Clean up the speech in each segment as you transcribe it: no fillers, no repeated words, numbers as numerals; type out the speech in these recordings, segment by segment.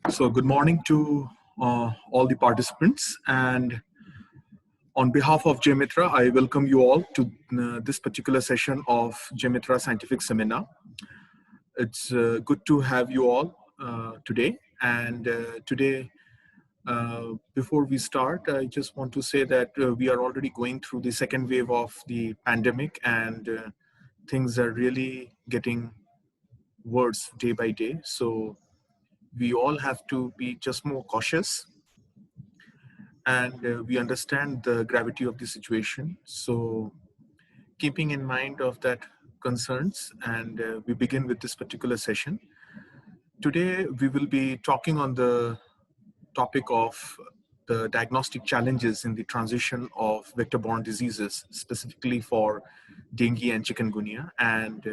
So, good morning to all the participants. And on behalf of JMITRA, I welcome you all to this particular session of JMITRA Scientific Seminar. It's good to have you all today. And today, before we start, I just want to say that we are already going through the second wave of the pandemic, and things are really getting worse day by day. So, we all have to be just more cautious, and we understand the gravity of the situation. So keeping in mind of that concerns, and we begin with this particular session. Today we will be talking on the topic of the diagnostic challenges in the transition of vector-borne diseases, specifically for dengue and chikungunya. And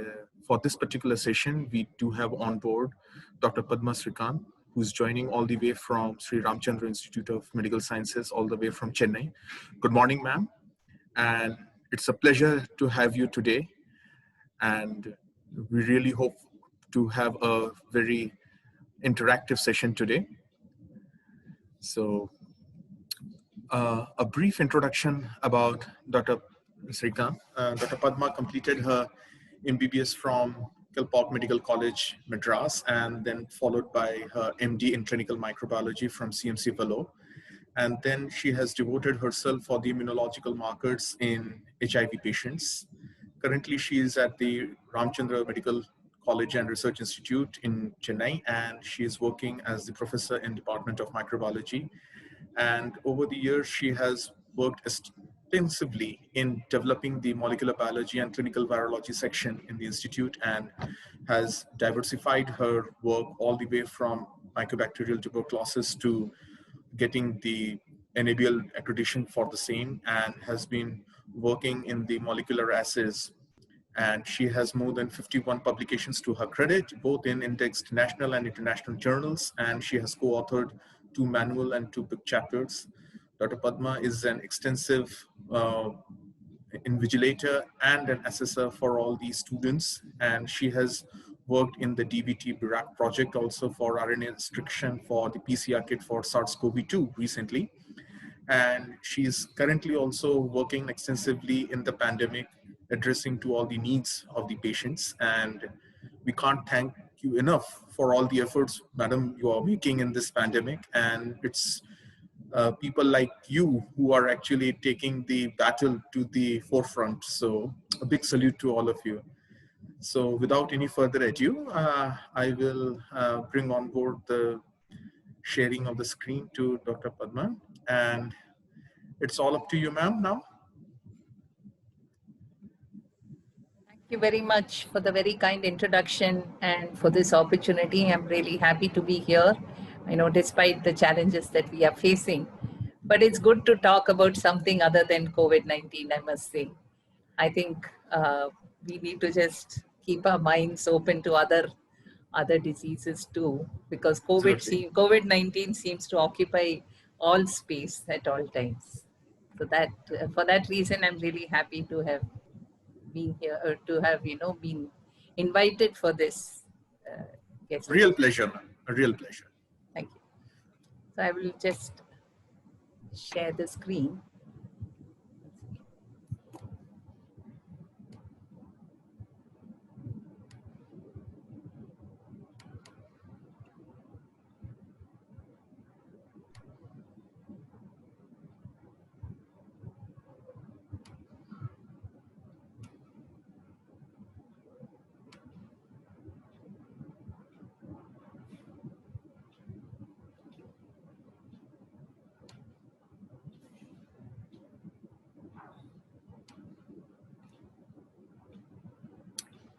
for this particular session, we do have on board Dr. Padma Srikant, who's joining all the way from Sri Ramchandra Institute of Medical Sciences, all the way from Chennai. Good morning, ma'am. And it's a pleasure to have you today. And we really hope to have a very interactive session today. So a brief introduction about Dr. Srikant. Dr. Padma completed her MBBS from Kilpauk Medical College, Madras, and then followed by her MD in clinical microbiology from CMC Vellore. And then she has devoted herself for the immunological markers in HIV patients. Currently, she is at the Ramchandra Medical College and Research Institute in Chennai, and she is working as the professor in Department of Microbiology. And over the years, she has worked extensively in developing the molecular biology and clinical virology section in the institute, and has diversified her work all the way from mycobacterial tuberculosis to getting the NABL accreditation for the same, and has been working in the molecular assays. And she has more than 51 publications to her credit, both in indexed national and international journals, and she has co-authored 2 manual and 2 book chapters. Dr. Padma is an extensive invigilator and an assessor for all these students, and she has worked in the DBT BRAC project also for RNA restriction for the PCR kit for SARS-CoV-2 recently. And she's currently also working extensively in the pandemic, addressing to all the needs of the patients. And we can't thank you enough for all the efforts, madam, you are making in this pandemic. And it's people like you who are actually taking the battle to the forefront. So a big salute to all of you. So without any further ado, I will bring on board the sharing of the screen to Dr. Padma, and it's all up to you, ma'am, now. Thank you very much for the very kind introduction and for this opportunity. I'm really happy to be here. I know despite the challenges that we are facing, but it's good to talk about something other than COVID-19, I must say. I think we need to just keep our minds open to other diseases too, because COVID-19 seems to occupy all space at all times. So that for that reason, I'm really happy to have been here, or to have been invited for this guest. Real pleasure, ma'am. A real pleasure. Thank you. So I will just share the screen.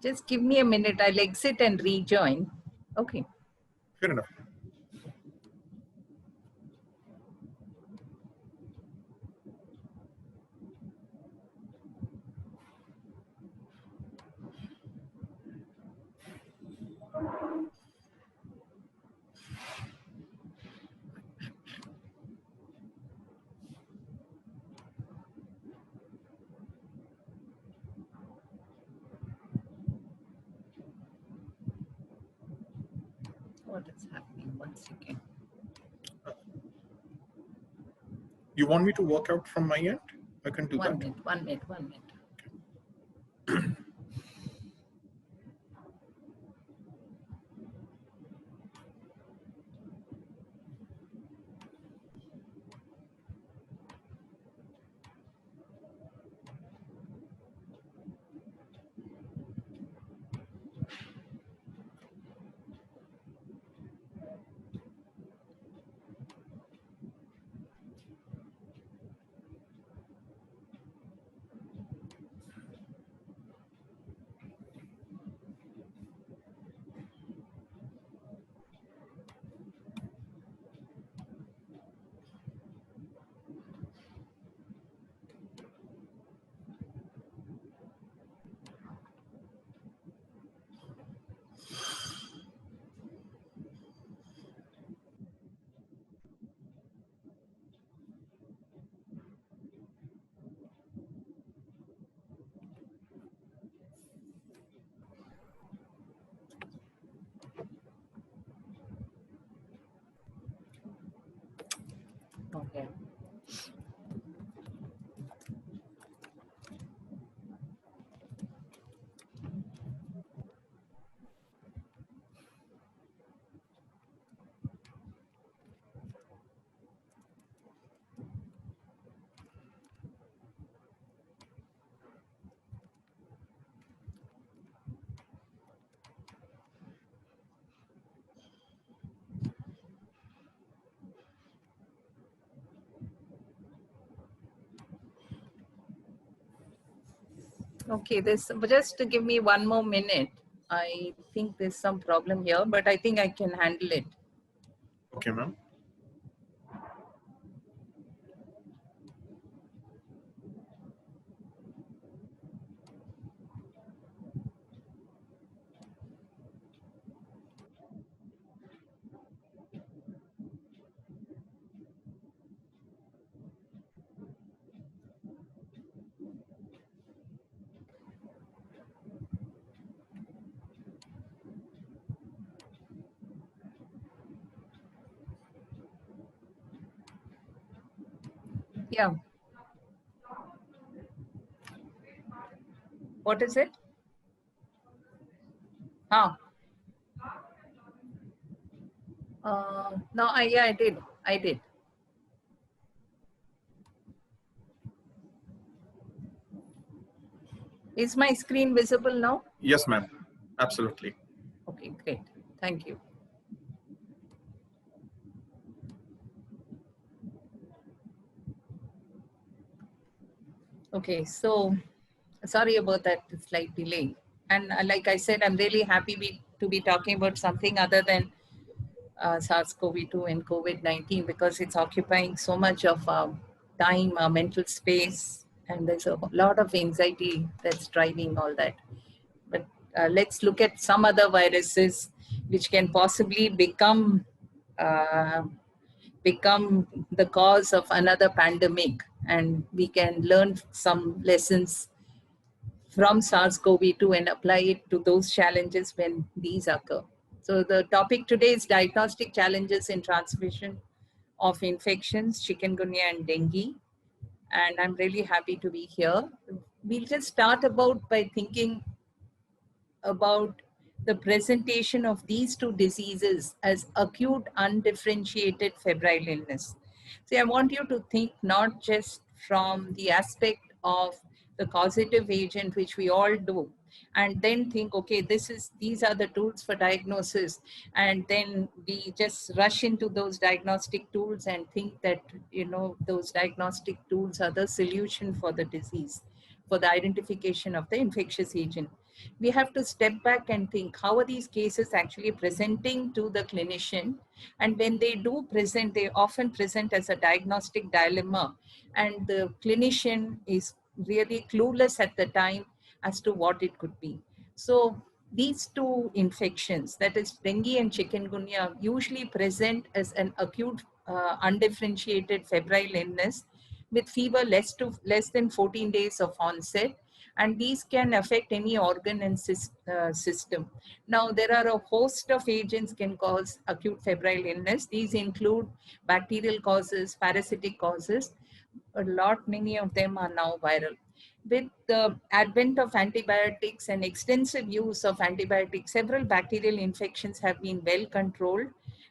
Just give me a minute. I'll exit and rejoin. Okay. Fair enough. What is happening? 1 second. You want me to work out from my end? I can do 1 that. minute, 1 minute, 1 minute. Okay. Okay, this just to give me 1 more minute. I think there's some problem here, but I think I can handle it. Okay, ma'am. Yeah. What is it? Huh? No, yeah, I did. I did. Is my screen visible now? Yes, ma'am. Absolutely. Okay, great. Thank you. Okay, so sorry about that slight delay. And like I said, I'm really happy to be talking about something other than SARS-CoV-2 and COVID-19 because it's occupying so much of time, mental space, and there's a lot of anxiety that's driving all that. But let's look at some other viruses which can possibly become the cause of another pandemic, and we can learn some lessons from SARS-CoV-2 and apply it to those challenges when these occur. So the topic today is diagnostic challenges in transmission of infections, chikungunya and dengue. And I'm really happy to be here. We'll just start by thinking about the presentation of these two diseases as acute undifferentiated febrile illness. See, I want you to think not just from the aspect of the causative agent, which we all do, and then think, okay, these are the tools for diagnosis, and then we just rush into those diagnostic tools and think that those diagnostic tools are the solution for the disease, for the identification of the infectious agent. We have to step back and think, how are these cases actually presenting to the clinician? And when they do present, they often present as a diagnostic dilemma, and the clinician is really clueless at the time as to what it could be. So these two infections, that is dengue and chikungunya, usually present as an acute undifferentiated febrile illness with fever less than 14 days of onset, and these can affect any organ and system. Now, there are a host of agents can cause acute febrile illness. These include bacterial causes, parasitic causes. Many of them are now viral. With the advent of antibiotics and extensive use of antibiotics, several bacterial infections have been well controlled.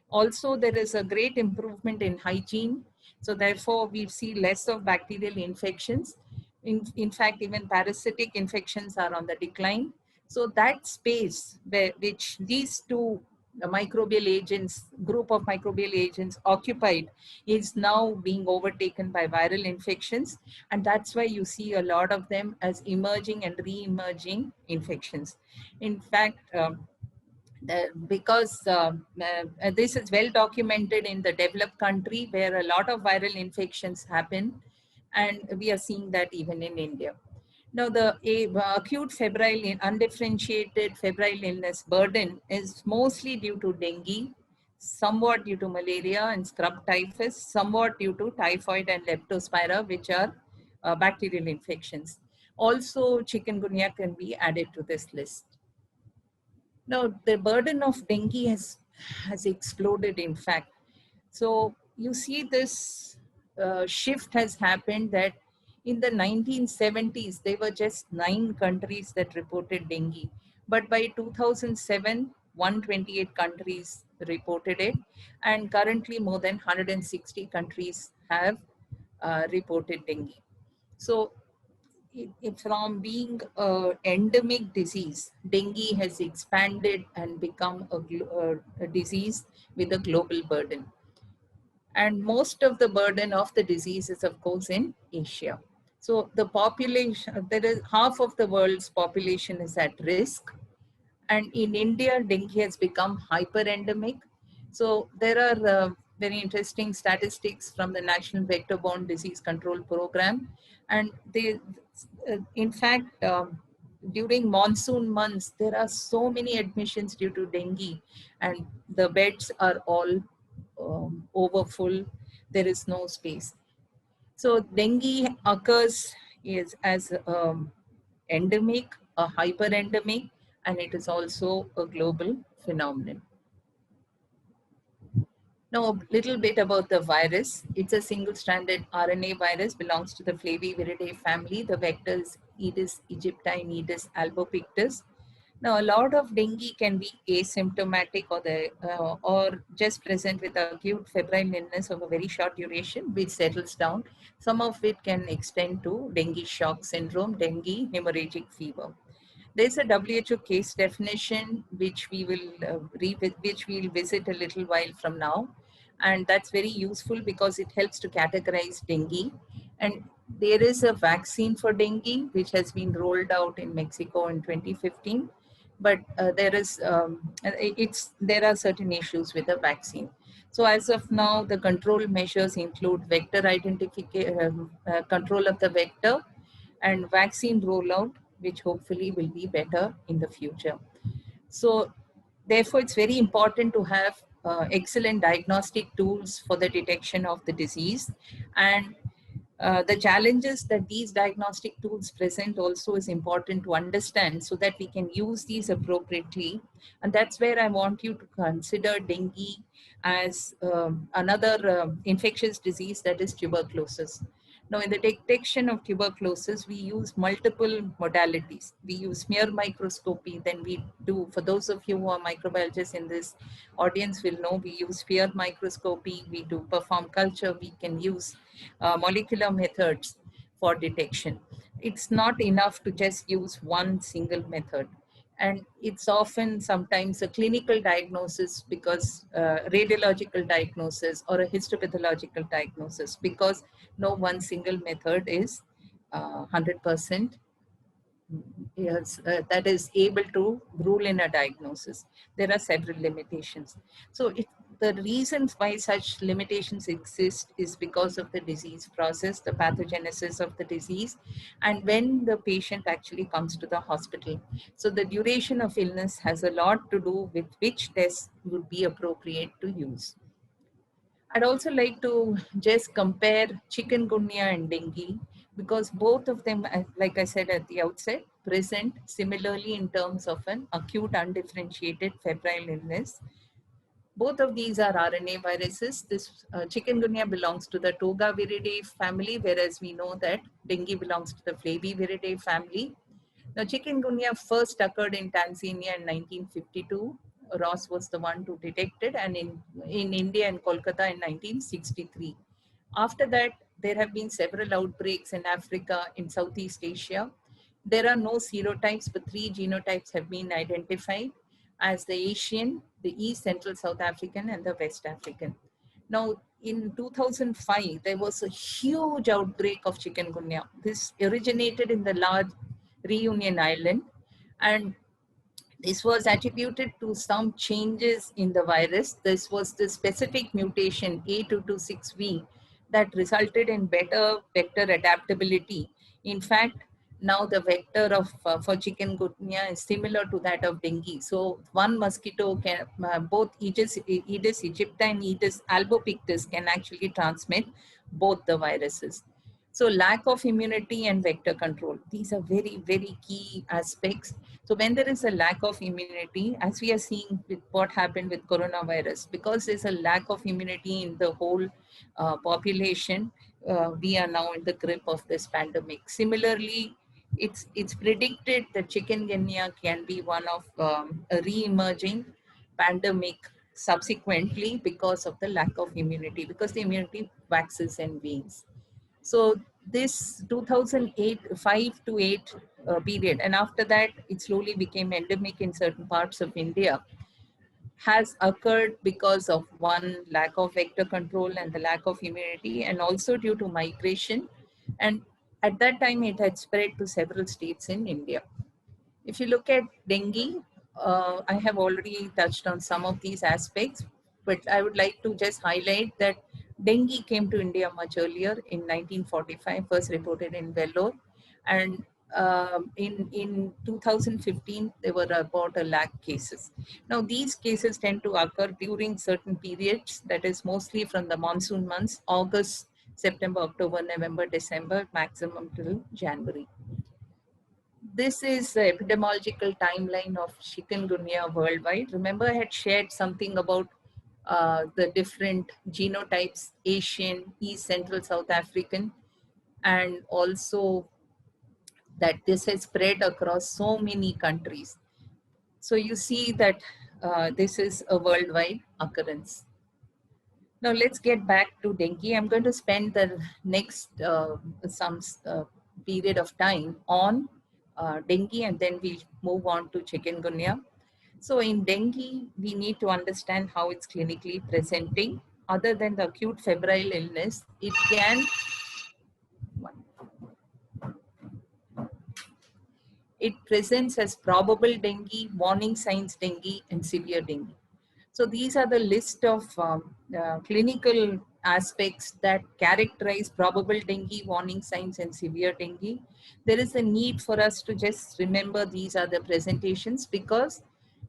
Also, there is a great improvement in hygiene. So therefore, we see less of bacterial infections. In fact, even parasitic infections are on the decline. So that space which these two microbial agents, group of microbial agents occupied, is now being overtaken by viral infections. And that's why you see a lot of them as emerging and re-emerging infections. In fact, because this is well documented in the developed country where a lot of viral infections happen, and we are seeing that even in India. Now, the acute febrile, undifferentiated febrile illness burden is mostly due to dengue, somewhat due to malaria and scrub typhus, somewhat due to typhoid and leptospira, which are bacterial infections. Also, chikungunya can be added to this list. Now, the burden of dengue has exploded, in fact. So you see this shift has happened that in the 1970s, there were just 9 countries that reported dengue. But by 2007, 128 countries reported it. And currently more than 160 countries have reported dengue. So from being an endemic disease, dengue has expanded and become a disease with a global burden. And most of the burden of the disease is, of course, in Asia. So the population, there is half of the world's population is at risk. And in India, dengue has become hyper-endemic. So there are very interesting statistics from the National Vector-Borne Disease Control Program. And they, in fact, during monsoon months, there are so many admissions due to dengue, and the beds are all overfull. There is no space. So dengue occurs as endemic, a hyper-endemic, and it is also a global phenomenon. Now, a little bit about the virus. It's a single-stranded RNA virus, belongs to the Flaviviridae family. The vector is Aedes aegypti, Aedes albopictus. Now, a lot of dengue can be asymptomatic or just present with acute febrile illness of a very short duration, which settles down. Some of it can extend to dengue shock syndrome, dengue hemorrhagic fever. There's a WHO case definition which we will which we'll visit a little while from now, and that's very useful because it helps to categorize dengue. And there is a vaccine for dengue which has been rolled out in Mexico in 2015, but there are certain issues with the vaccine. So as of now, the control measures include vector identification, control of the vector, and vaccine rollout, which hopefully will be better in the future. So therefore, it's very important to have excellent diagnostic tools for the detection of the disease. And the challenges that these diagnostic tools present also is important to understand so that we can use these appropriately. And that's where I want you to consider dengue as another infectious disease, that is tuberculosis. Now, in the detection of tuberculosis, we use multiple modalities. We use smear microscopy, then we do, for those of you who are microbiologists in this audience will know, we use sphere microscopy, we do perform culture, we can use molecular methods for detection. It's not enough to just use one single method. And it's often sometimes a clinical diagnosis because radiological diagnosis or a histopathological diagnosis, because no one single method is 100% that is able to rule in a diagnosis. There are several limitations. So the reasons why such limitations exist is because of the disease process, the pathogenesis of the disease, and when the patient actually comes to the hospital. So the duration of illness has a lot to do with which tests would be appropriate to use. I'd also like to just compare chikungunya and dengue. because both of them, like I said at the outset, present similarly in terms of an acute undifferentiated febrile illness. Both of these are RNA viruses. This chikungunya belongs to the Togaviridae family, whereas we know that dengue belongs to the Flaviviridae family. Now, chikungunya first occurred in Tanzania in 1952. Ross was the one to detect it, and in India and Kolkata in 1963. After that, there have been several outbreaks in Africa, in Southeast Asia. There are no serotypes, but 3 genotypes have been identified as the Asian, the East Central South African, and the West African. Now, in 2005, there was a huge outbreak of chikungunya. This originated in the large Reunion Island, and this was attributed to some changes in the virus. This was the specific mutation A226V that resulted in better vector adaptability. In fact, now the vector of for chikungunya is similar to that of dengue. So one mosquito can, both Aedes aegypti and Aedes albopictus can actually transmit both the viruses. So lack of immunity and vector control, these are very, very key aspects. So when there is a lack of immunity, as we are seeing with what happened with coronavirus, because there's a lack of immunity in the whole population, we are now in the grip of this pandemic. Similarly, it's predicted that chikungunya can be one of a re-emerging pandemic subsequently because of the lack of immunity, because the immunity waxes and wanes. So this 2008, 5 to 8 period, and after that it slowly became endemic in certain parts of India, has occurred because of one, lack of vector control and the lack of immunity, and also due to migration. And at that time it had spread to several states in India. If you look at dengue, I have already touched on some of these aspects, but I would like to just highlight that dengue came to India much earlier in 1945, first reported in Vellore. And in 2015, there were about 1 lakh cases. Now, these cases tend to occur during certain periods, that is mostly from the monsoon months, August, September, October, November, December, maximum till January. This is the epidemiological timeline of chikungunya worldwide. Remember, I had shared something about the different genotypes, Asian, East Central South African, and also that this has spread across so many countries. So you see that this is a worldwide occurrence. Now let's get back to dengue. I'm going to spend the next some period of time on dengue, and then we'll move on to chikungunya. So in dengue, we need to understand how it's clinically presenting. Other than the acute febrile illness, it presents as probable dengue, warning signs dengue, and severe dengue. So these are the list of clinical aspects that characterize probable dengue, warning signs, and severe dengue. There is a need for us to just remember these are the presentations, because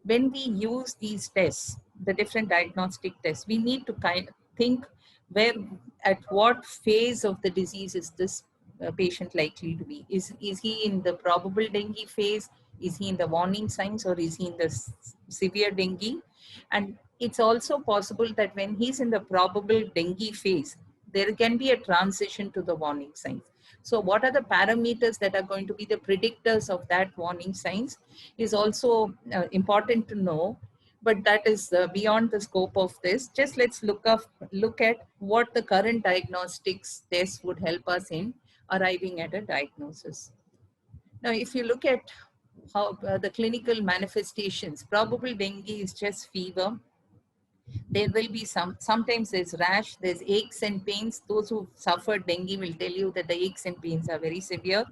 when we use these tests, the different diagnostic tests, we need to kind of think where, at what phase of the disease is this patient likely to be. Is he in the probable dengue phase? Is he in the warning signs, or is he in the severe dengue? And it's also possible that when he's in the probable dengue phase, there can be a transition to the warning signs. So what are the parameters that are going to be the predictors of that warning signs is also important to know, but that is beyond the scope of this. Just let's look at what the current diagnostics tests would help us in arriving at a diagnosis. Now, if you look at how the clinical manifestations, probable dengue is just fever. There will be sometimes there's rash, there's aches and pains. Those who suffered dengue will tell you that the aches and pains are very severe,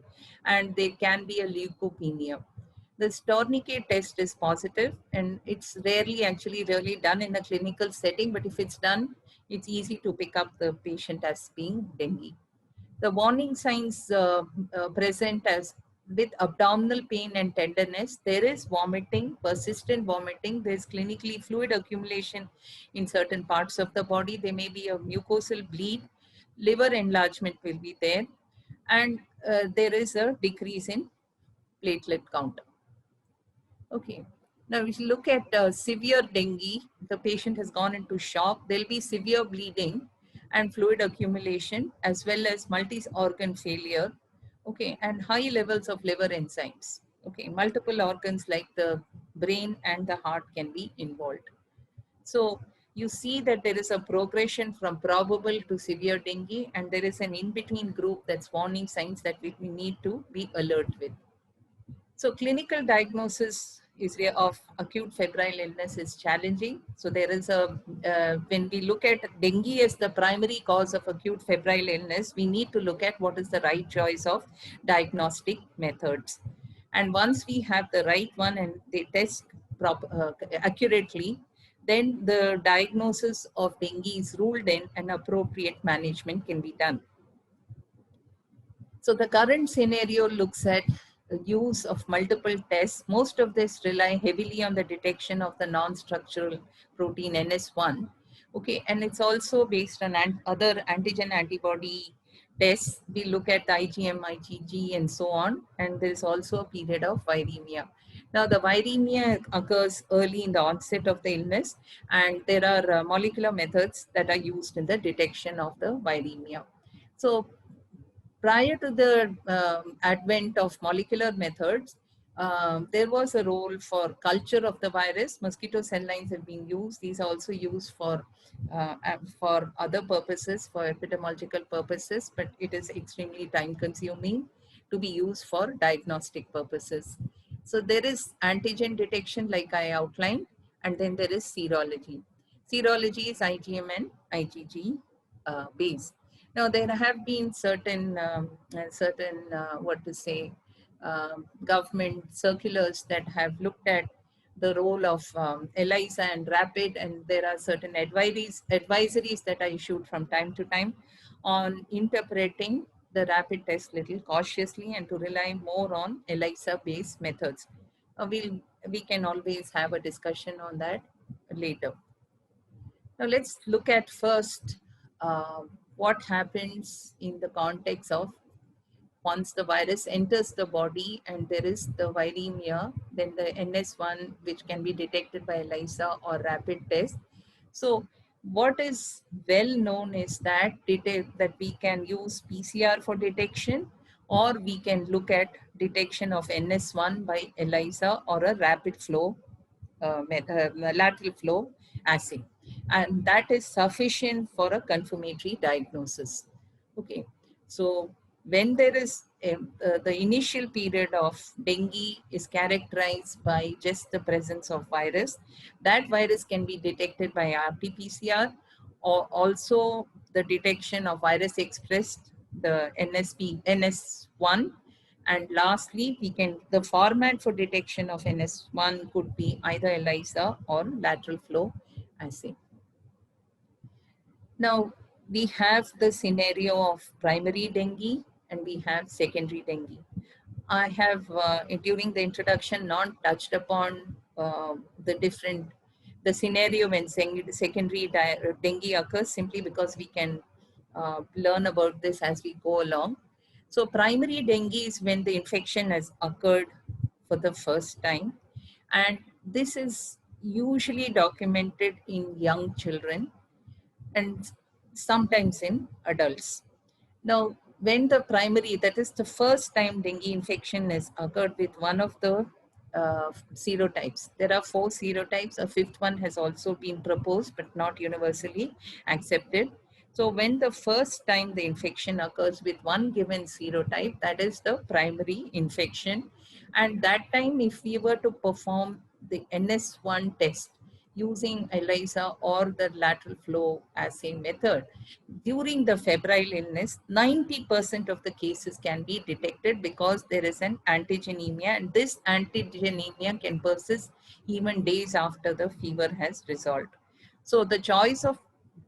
and there can be a leukopenia. The tourniquet test is positive, and it's rarely actually really done in a clinical setting, but if it's done, it's easy to pick up the patient as being dengue. The warning signs present as with abdominal pain and tenderness. There is vomiting, persistent vomiting. There's clinically fluid accumulation in certain parts of the body. There may be a mucosal bleed. Liver enlargement will be there. and there is a decrease in platelet count. Okay. Now, if you look at severe dengue, the patient has gone into shock. There'll be severe bleeding and fluid accumulation, as well as multi-organ failure. Okay, and high levels of liver enzymes. Okay, multiple organs like the brain and the heart can be involved. So you see that there is a progression from probable to severe dengue, and there is an in-between group that's warning signs that we need to be alert with. So clinical diagnosis is of acute febrile illness is challenging. So there is a, when we look at dengue as the primary cause of acute febrile illness, we need to look at what is the right choice of diagnostic methods. And once we have the right one and they test accurately, then the diagnosis of dengue is ruled in and appropriate management can be done. So the current scenario looks at the use of multiple tests. Most of this rely heavily on the detection of the non-structural protein NS1. Okay, and it's also based on other antigen antibody tests. We look at IgM, IgG, and so on. And there's also a period of viremia. Now, the viremia occurs early in the onset of the illness, and there are molecular methods that are used in the detection of the viremia. So prior to the advent of molecular methods, there was a role for culture of the virus. Mosquito cell lines have been used. These are also used for other purposes, for epidemiological purposes, but it is extremely time consuming to be used for diagnostic purposes. So there is antigen detection like I outlined, and then there is serology. Serology is IgM and IgG based. Now, there have been certain, what to say, government circulars that have looked at the role of ELISA and RAPID, and there are certain advisories that are issued from time to time on interpreting the RAPID test little cautiously and to rely more on ELISA-based methods. We can always have a discussion on that later. Now let's look at first what happens in the context of once the virus enters the body and there is the viremia, then the NS1, which can be detected by ELISA or rapid test. So what is well known is that we can use PCR for detection, or we can look at detection of NS1 by ELISA or a rapid flow lateral flow assay, and that is sufficient for a confirmatory diagnosis. Okay, so when there is the initial period of dengue is characterized by just the presence of virus, that virus can be detected by RT-PCR, or also the detection of virus expressed, the NS1. And lastly, the format for detection of NS1 could be either ELISA or lateral flow assay. Now, we have the scenario of primary dengue and we have secondary dengue. I have, during the introduction, not touched upon the scenario when secondary dengue occurs, simply because we can learn about this as we go along. So primary dengue is when the infection has occurred for the first time, and this is usually documented in young children and sometimes in adults. Now, when the primary, that is the first time dengue infection is occurred with one of the serotypes. There are 4 serotypes. A 5th one has also been proposed, but not universally accepted. So when the first time the infection occurs with one given serotype, that is the primary infection. And that time, if we were to perform the NS1 test using ELISA or the lateral flow assay method, during the febrile illness, 90% of the cases can be detected because there is an antigenemia, and this antigenemia can persist even days after the fever has resolved. So the choice of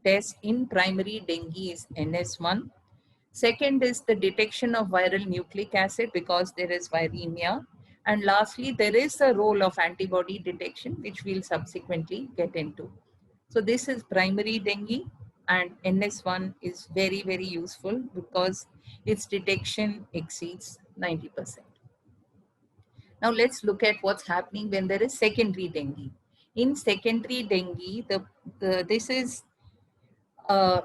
test in primary dengue is NS1. Second is the detection of viral nucleic acid because there is viremia. And lastly, there is a role of antibody detection, which we'll subsequently get into. So this is primary dengue. and NS1 is very, very useful because its detection exceeds 90%. Now let's look at what's happening when there is secondary dengue. In secondary dengue, this is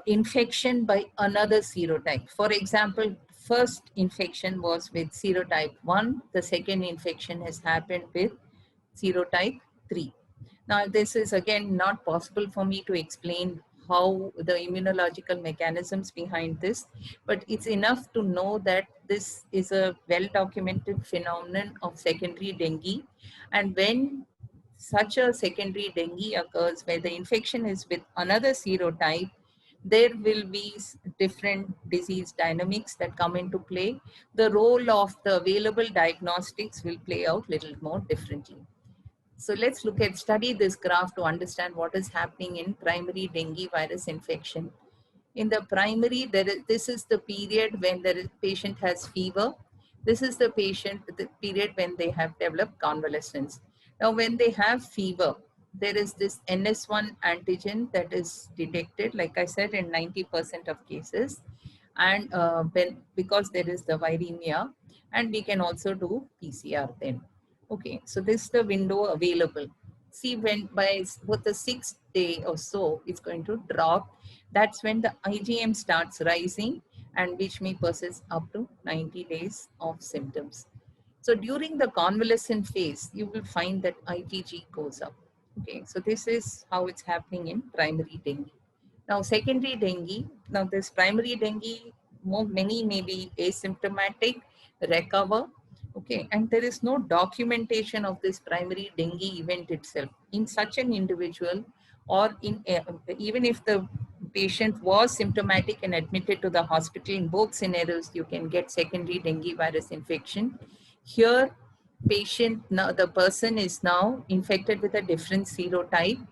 infection by another serotype. For example, first infection was with serotype 1, the second infection has happened with serotype 3. Now, this is again not possible for me to explain how the immunological mechanisms behind this, but it's enough to know that this is a well-documented phenomenon of secondary dengue. And when such a secondary dengue occurs where the infection is with another serotype, there will be different disease dynamics that come into play. The role of the available diagnostics will play out a little more differently. So let's study this graph to understand what is happening in primary dengue virus infection. In the primary, this is the period when the patient has fever. This is the period when they have developed convalescence. Now, when they have fever, there is this NS1 antigen that is detected, like I said, in 90% of cases. And because there is the viremia, and we can also do PCR then. Okay, so this is the window available. See, when by what the 6th day or so, it's going to drop. That's when the IgM starts rising, and which may persist up to 90 days of symptoms. So during the convalescent phase, you will find that IgG goes up. Okay, so this is how it's happening in primary dengue. Now, secondary dengue, now this primary dengue, many may be asymptomatic, recover, okay, and there is no documentation of this primary dengue event itself. In such an individual, or in even if the patient was symptomatic and admitted to the hospital, in both scenarios, you can get secondary dengue virus infection. Here, the person is now infected with a different serotype,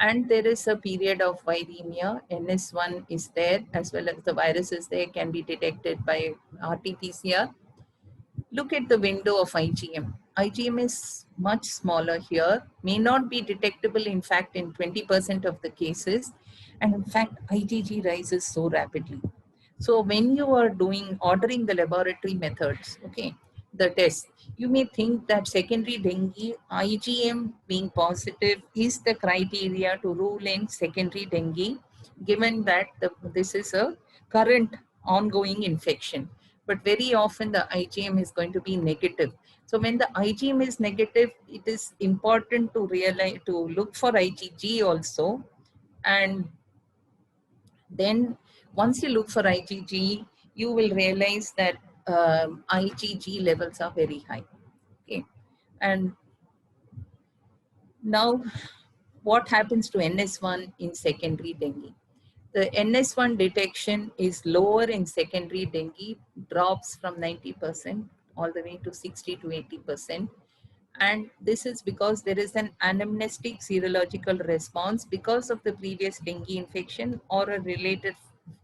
and there is a period of viremia. NS1 is there, as well as the virus is there, can be detected by RT-PCR. Look at the window of IgM. IgM is much smaller here, may not be detectable in fact in 20% of the cases, and in fact IgG rises so rapidly. So when you are ordering the laboratory methods, okay, the test, you may think that secondary dengue, IgM being positive is the criteria to rule in secondary dengue, given that this is a current ongoing infection. But very often the IgM is going to be negative. So when the IgM is negative, it is important to look for IgG also. And then once you look for IgG, you will realize that IgG levels are very high. Okay, and now what happens to NS1 in secondary dengue? The NS1 detection is lower in secondary dengue, drops from 90% all the way to 60 to 80%. And this is because there is an anamnestic serological response because of the previous dengue infection or a related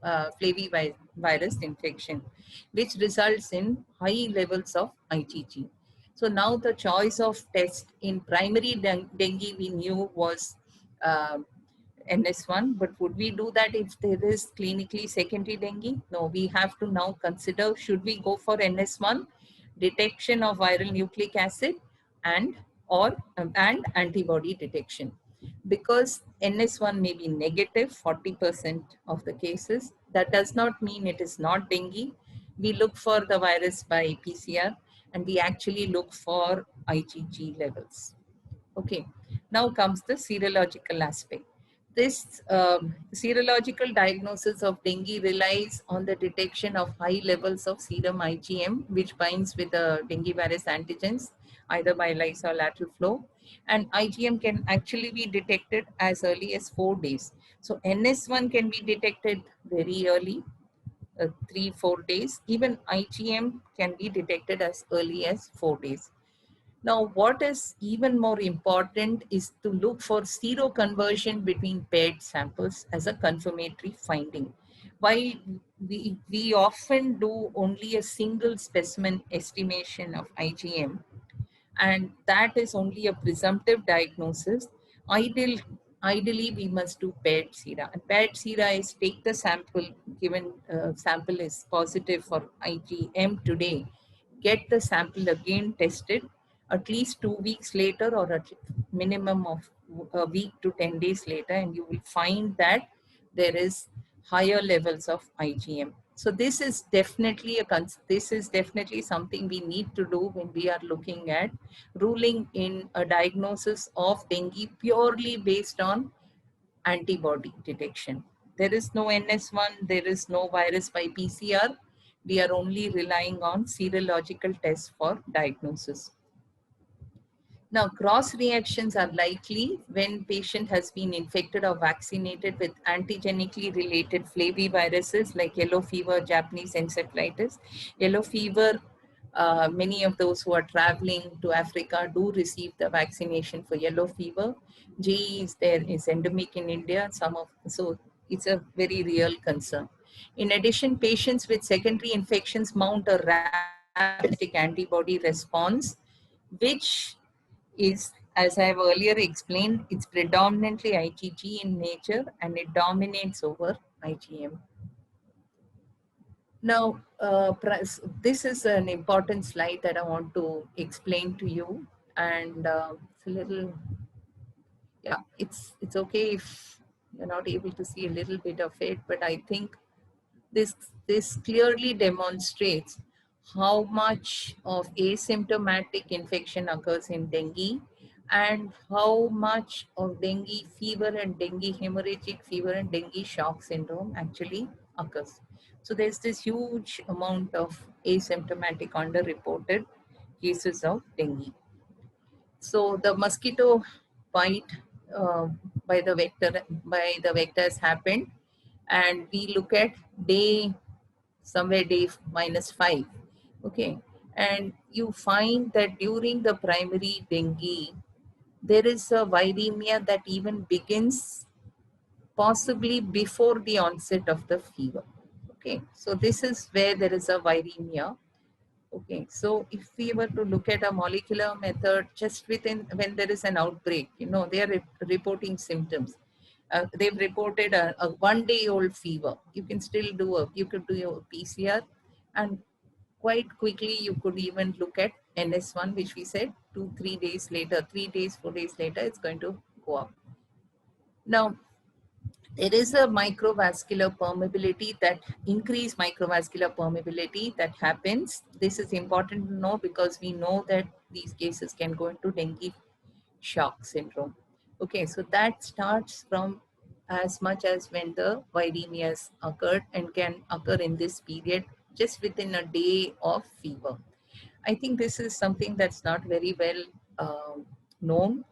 flavivirus infection, which results in high levels of IgG. So now the choice of test in primary dengue we knew was NS1, but would we do that if there is clinically secondary dengue? No, we have to now consider, should we go for NS1, detection of viral nucleic acid, and antibody detection? Because NS1 may be negative 40% of the cases, that does not mean it is not dengue. We look for the virus by PCR, and we actually look for IgG levels. Okay, now comes the serological aspect. This serological diagnosis of dengue relies on the detection of high levels of serum IgM, which binds with the dengue virus antigens, either by ELISA or lateral flow. And IgM can actually be detected as early as 4 days. So NS1 can be detected very early, 3-4 days. Even IgM can be detected as early as 4 days. Now, what is even more important is to look for seroconversion between paired samples as a confirmatory finding. While we often do only a single specimen estimation of IgM, and that is only a presumptive diagnosis, ideal ideally we must do paired sera. And paired sera is take the sample, given sample is positive for IgM today, get the sample again tested at least 2 weeks later or at minimum of a week to 10 days later, and you will find that there is higher levels of IgM. So this is definitely this is definitely something we need to do when we are looking at ruling in a diagnosis of dengue purely based on antibody detection. There is no NS1, there is no virus by PCR. We are only relying on serological tests for diagnosis. Now, cross reactions are likely when patient has been infected or vaccinated with antigenically related flaviviruses like yellow fever, Japanese encephalitis. Yellow fever, many of those who are traveling to Africa do receive the vaccination for yellow fever. JE is endemic in India. So it's a very real concern. In addition, patients with secondary infections mount a rapid antibody response, which is, as I have earlier explained, it's predominantly IgG in nature and it dominates over IgM. Now, this is an important slide that I want to explain to you, and it's a little, yeah, it's okay if you're not able to see a little bit of it, but I think this clearly demonstrates how much of asymptomatic infection occurs in dengue and how much of dengue fever and dengue hemorrhagic fever and dengue shock syndrome actually occurs. So there's this huge amount of asymptomatic underreported cases of dengue. So the mosquito bite uh, by the vector has happened, and we look at somewhere day -5. Okay, and you find that during the primary dengue, there is a viremia that even begins possibly before the onset of the fever. Okay, so this is where there is a viremia. Okay, so if we were to look at a molecular method just within when there is an outbreak, they are reporting symptoms. They've reported a 1-day-old fever. You could do your PCR, and quite quickly you could even look at NS1, which we said 2-3 days later, 3 days, 4 days later, it's going to go up. Now, there is a microvascular permeability increased microvascular permeability that happens. This is important to know because we know that these cases can go into dengue shock syndrome. Okay, so that starts from as much as when the viremias occurred and can occur in this period just within a day of fever. I think this is something that's not very well known,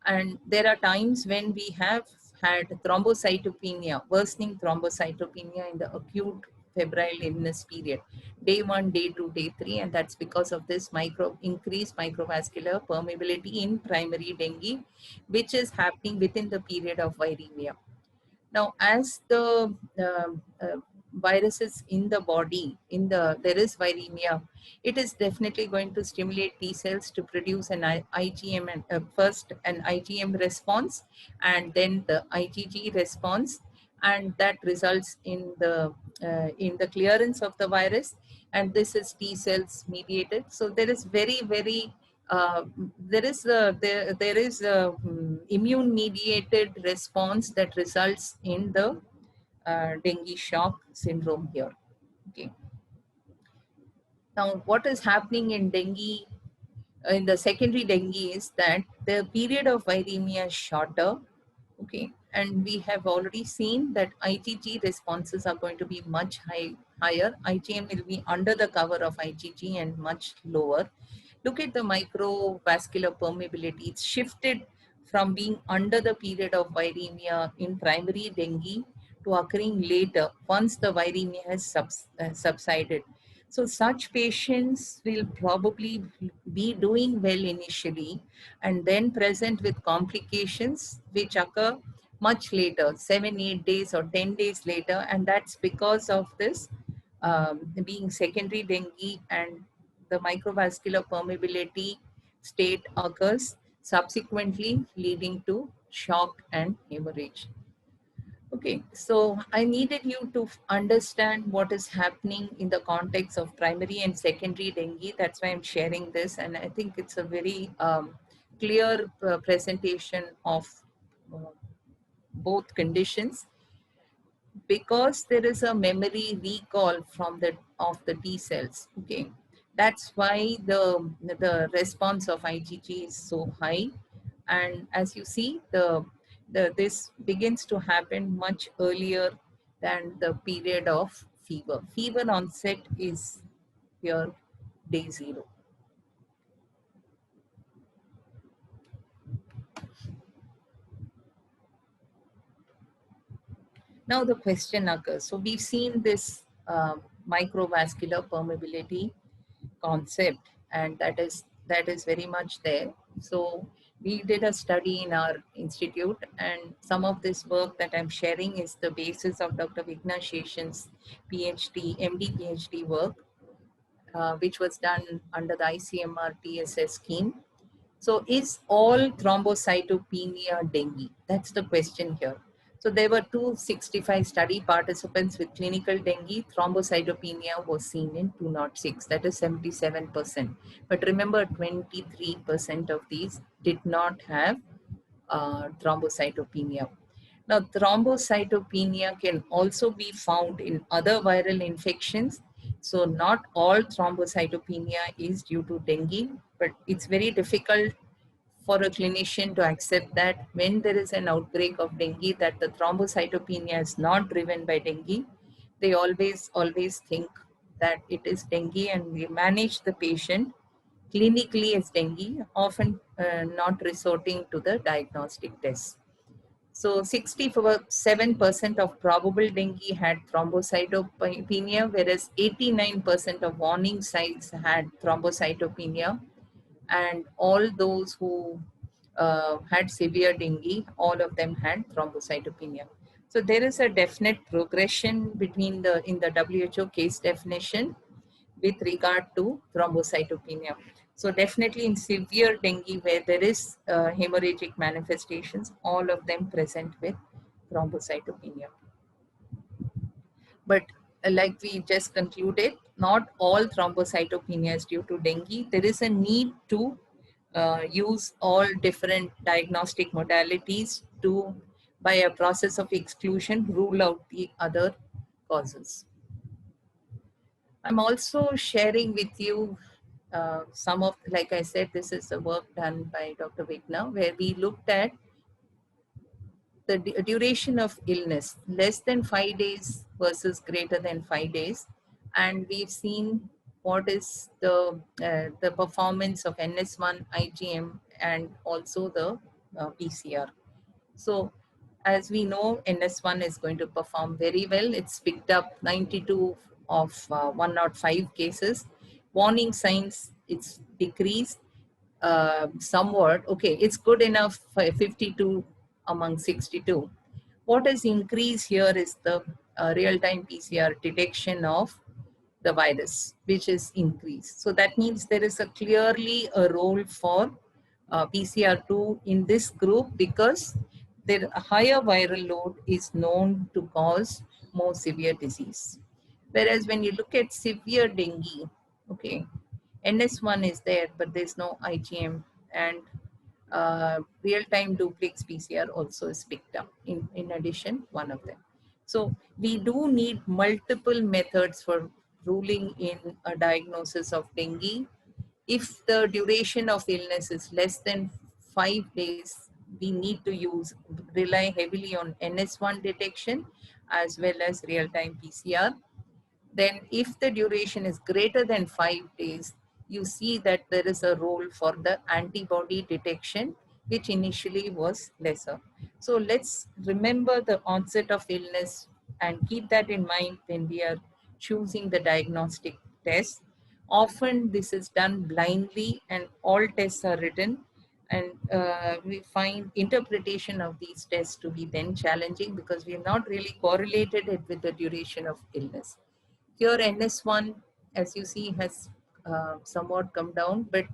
and there are times when we have had thrombocytopenia, worsening thrombocytopenia in the acute febrile illness period, day 1, day 2, day 3, and that's because of this increased microvascular permeability in primary dengue, which is happening within the period of viremia. Now, as the viruses in the body, there is viremia, it is definitely going to stimulate T cells to produce an IgM, and first an IgM response, and then the IgG response, and that results in the clearance of the virus, and this is T cells mediated. So there is uh, there is a immune mediated response that results in the dengue shock syndrome here. Okay. Now, what is happening in dengue, in the secondary dengue, is that the period of viremia is shorter. Okay, and we have already seen that IgG responses are going to be much higher. IgM will be under the cover of IgG and much lower. Look at the microvascular permeability. It's shifted from being under the period of viremia in primary dengue to occurring later once the viremia has subsided. So such patients will probably be doing well initially and then present with complications which occur much later, 7, 8 days or 10 days later, and that's because of this being secondary dengue, and the microvascular permeability state occurs subsequently leading to shock and hemorrhage. Okay, so I needed you to understand what is happening in the context of primary and secondary dengue. That's why I'm sharing this, and I think it's a very clear presentation of uh, both conditions, because there is a memory recall from the of the T cells. Okay, that's why the response of IgG is so high, and as you see, the this begins to happen much earlier than the period of fever. Fever onset is here day 0. Now the question occurs. So we've seen this microvascular permeability concept, and that is very much there. So we did a study in our institute, and some of this work that I'm sharing is the basis of Dr. Vigna Sheshan's PhD, MD PhD work, which was done under the ICMR TSS scheme. So is all thrombocytopenia dengue? That's the question here. So there were 265 study participants with clinical dengue. Thrombocytopenia was seen in 206, that is 77%. But remember, 23% of these did not have thrombocytopenia. Now, thrombocytopenia can also be found in other viral infections. So not all thrombocytopenia is due to dengue, but it's very difficult for a clinician to accept that when there is an outbreak of dengue, that the thrombocytopenia is not driven by dengue. They always think that it is dengue, and we manage the patient clinically as dengue, often not resorting to the diagnostic test. So 67% of probable dengue had thrombocytopenia, whereas 89% of warning signs had thrombocytopenia, and all those who had severe dengue, all of them had thrombocytopenia. So there is a definite progression between in the WHO case definition with regard to thrombocytopenia. So definitely in severe dengue, where there is hemorrhagic manifestations, all of them present with thrombocytopenia. But like we just concluded, not all thrombocytopenia is due to dengue. There is a need to use all different diagnostic modalities to, by a process of exclusion, rule out the other causes. I'm also sharing with you some of, like I said, this is the work done by Dr. Vigna, where we looked at the duration of illness, less than 5 days versus greater than 5 days. And we've seen what is the performance of NS1, IgM, and also the PCR. So as we know, NS1 is going to perform very well. It's picked up 92 of 105 cases. Warning signs, it's decreased somewhat. Okay, it's good enough for 52 among 62. What has increased here is the real-time PCR detection of the virus, which is increased. So that means there is clearly a role for PCR2 in this group, because their higher viral load is known to cause more severe disease. Whereas when you look at severe dengue, okay, NS1 is there, but there's no IgM, and real-time duplex PCR also is picked up. In addition, one of them. So we do need multiple methods for ruling in a diagnosis of dengue. If the duration of illness is less than 5 days, we need to rely heavily on NS1 detection as well as real-time PCR. Then if the duration is greater than 5 days, you see that there is a role for the antibody detection, which initially was lesser. So let's remember the onset of illness and keep that in mind when we are choosing the diagnostic test. Often this is done blindly and all tests are written, and we find interpretation of these tests to be then challenging because we have not really correlated it with the duration of illness. Here NS1, as you see, has somewhat come down, but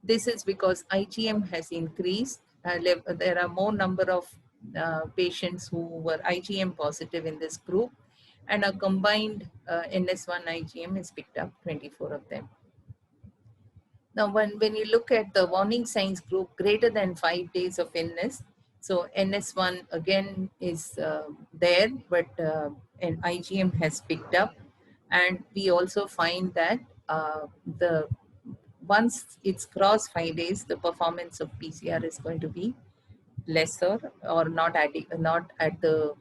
This is because IgM has increased. There are more number of patients who were IgM positive in this group, and a combined NS1 IgM is picked up, 24 of them. Now, when you look at the warning signs group greater than 5 days of illness, so NS1 again is there, but an IgM has picked up. And we also find that the once it's crossed 5 days, the performance of PCR is going to be lesser or not at the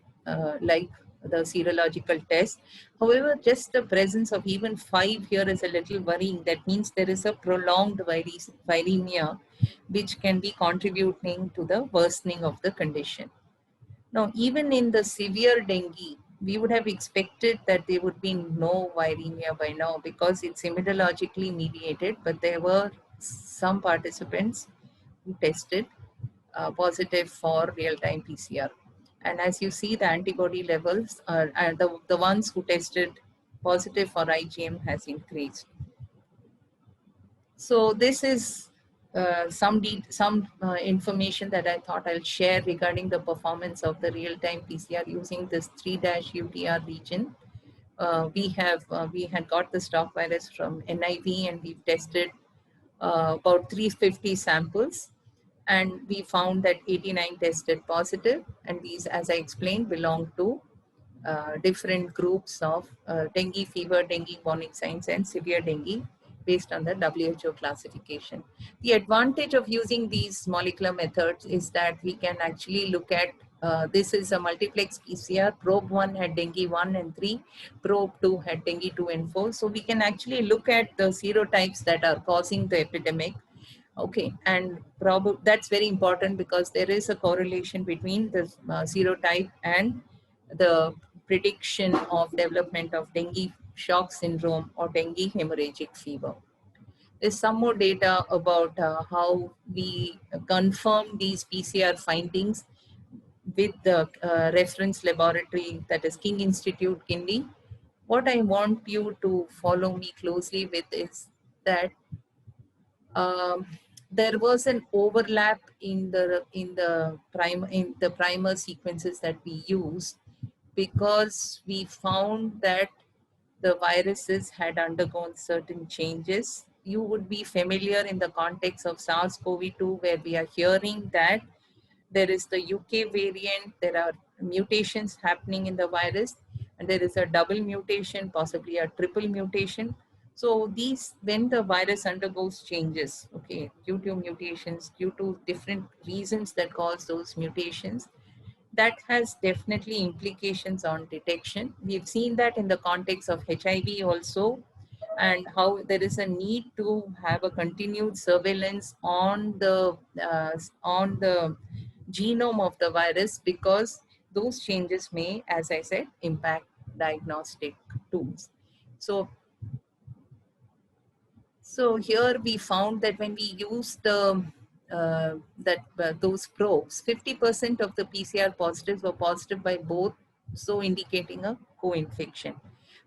like the serological test. However, just the presence of even 5 here is a little worrying. That means there is a prolonged viremia which can be contributing to the worsening of the condition. Now, even in the severe dengue, we would have expected that there would be no viremia by now because it's immunologically mediated, but there were some participants who tested positive for real-time PCR. And as you see, the antibody levels, the ones who tested positive for IgM has increased. So this is some information that I thought I'll share regarding the performance of the real-time PCR using this 3-UTR region. We had got the staph virus from NIV, and we've tested about 350 samples, and we found that 89 tested positive, and these, as I explained, belong to different groups of dengue fever, dengue warning signs, and severe dengue based on the WHO classification. The advantage of using these molecular methods is that we can actually look at this is a multiplex PCR. Probe 1 had dengue 1 and 3, probe 2 had dengue 2 and 4. So we can actually look at the serotypes that are causing the epidemic. Okay, and that's very important because there is a correlation between the serotype and the prediction of development of dengue shock syndrome or dengue hemorrhagic fever. There's some more data about how we confirm these PCR findings with the reference laboratory, that is King Institute, Kindy. What I want you to follow me closely with is that there was an overlap in the primer sequences that we use, because we found that the viruses had undergone certain changes. You would be familiar in the context of SARS-CoV-2, where we are hearing that there is the UK variant, there are mutations happening in the virus, and there is a double mutation, possibly a triple mutation. So these, when the virus undergoes changes, okay, due to mutations, due to different reasons that cause those mutations, that has definitely implications on detection. We've seen that in the context of HIV also, and how there is a need to have a continued surveillance on the genome of the virus, because those changes may, as I said, impact diagnostic tools. So here we found that when we use the those probes, 50% of the PCR positives were positive by both, so indicating a co-infection.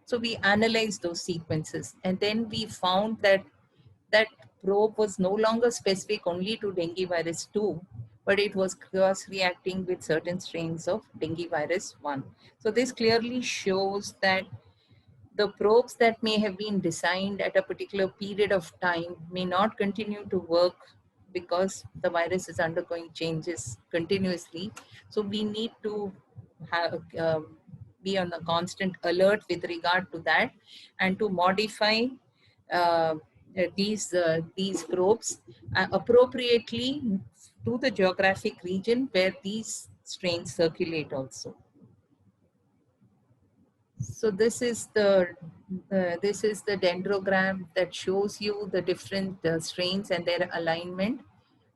So we analyzed those sequences, and then we found that that probe was no longer specific only to dengue virus 2, but it was cross-reacting with certain strains of dengue virus 1. So this clearly shows that the probes that may have been designed at a particular period of time may not continue to work because the virus is undergoing changes continuously. So we need to have, be on a constant alert with regard to that, and to modify these probes appropriately to the geographic region where these strains circulate also. So this is the dendrogram that shows you the different strains and their alignment.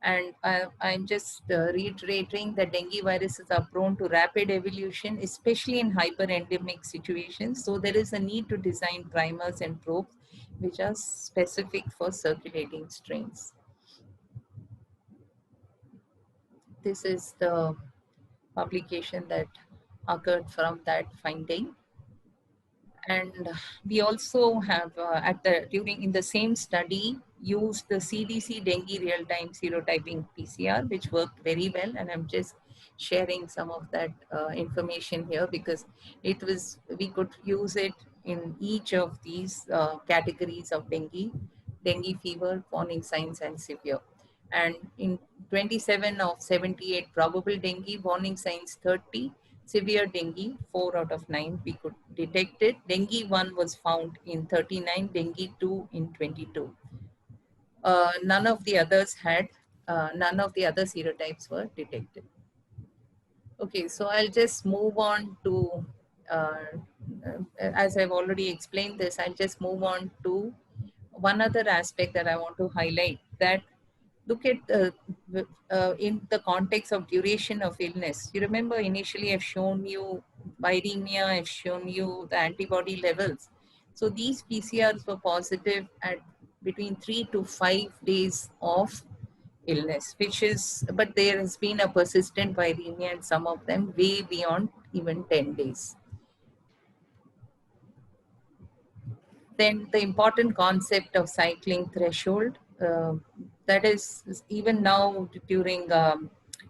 And I'm just reiterating that dengue viruses are prone to rapid evolution, especially in hyperendemic situations. So there is a need to design primers and probes which are specific for circulating strains. This is the publication that occurred from that finding. And we also have in the same study, used the CDC dengue real-time serotyping PCR, which worked very well. And I'm just sharing some of that information here because we could use it in each of these categories of dengue fever, warning signs, and severe. And in 27 of 78 probable dengue, warning signs 30, severe dengue 4 out of 9 we could detect it. Dengue 1 was found in 39, dengue 2 in 22. None of the others none of the other serotypes were detected. Okay, so I'll just move on to, as I've already explained this, I'll just move on to one other aspect that I want to highlight, that look at in the context of duration of illness. You remember initially I've shown you viremia, I've shown you the antibody levels. So these PCRs were positive at between 3 to 5 days of illness, but there has been a persistent viremia and some of them way beyond even 10 days. Then the important concept of cycling threshold, that is even now during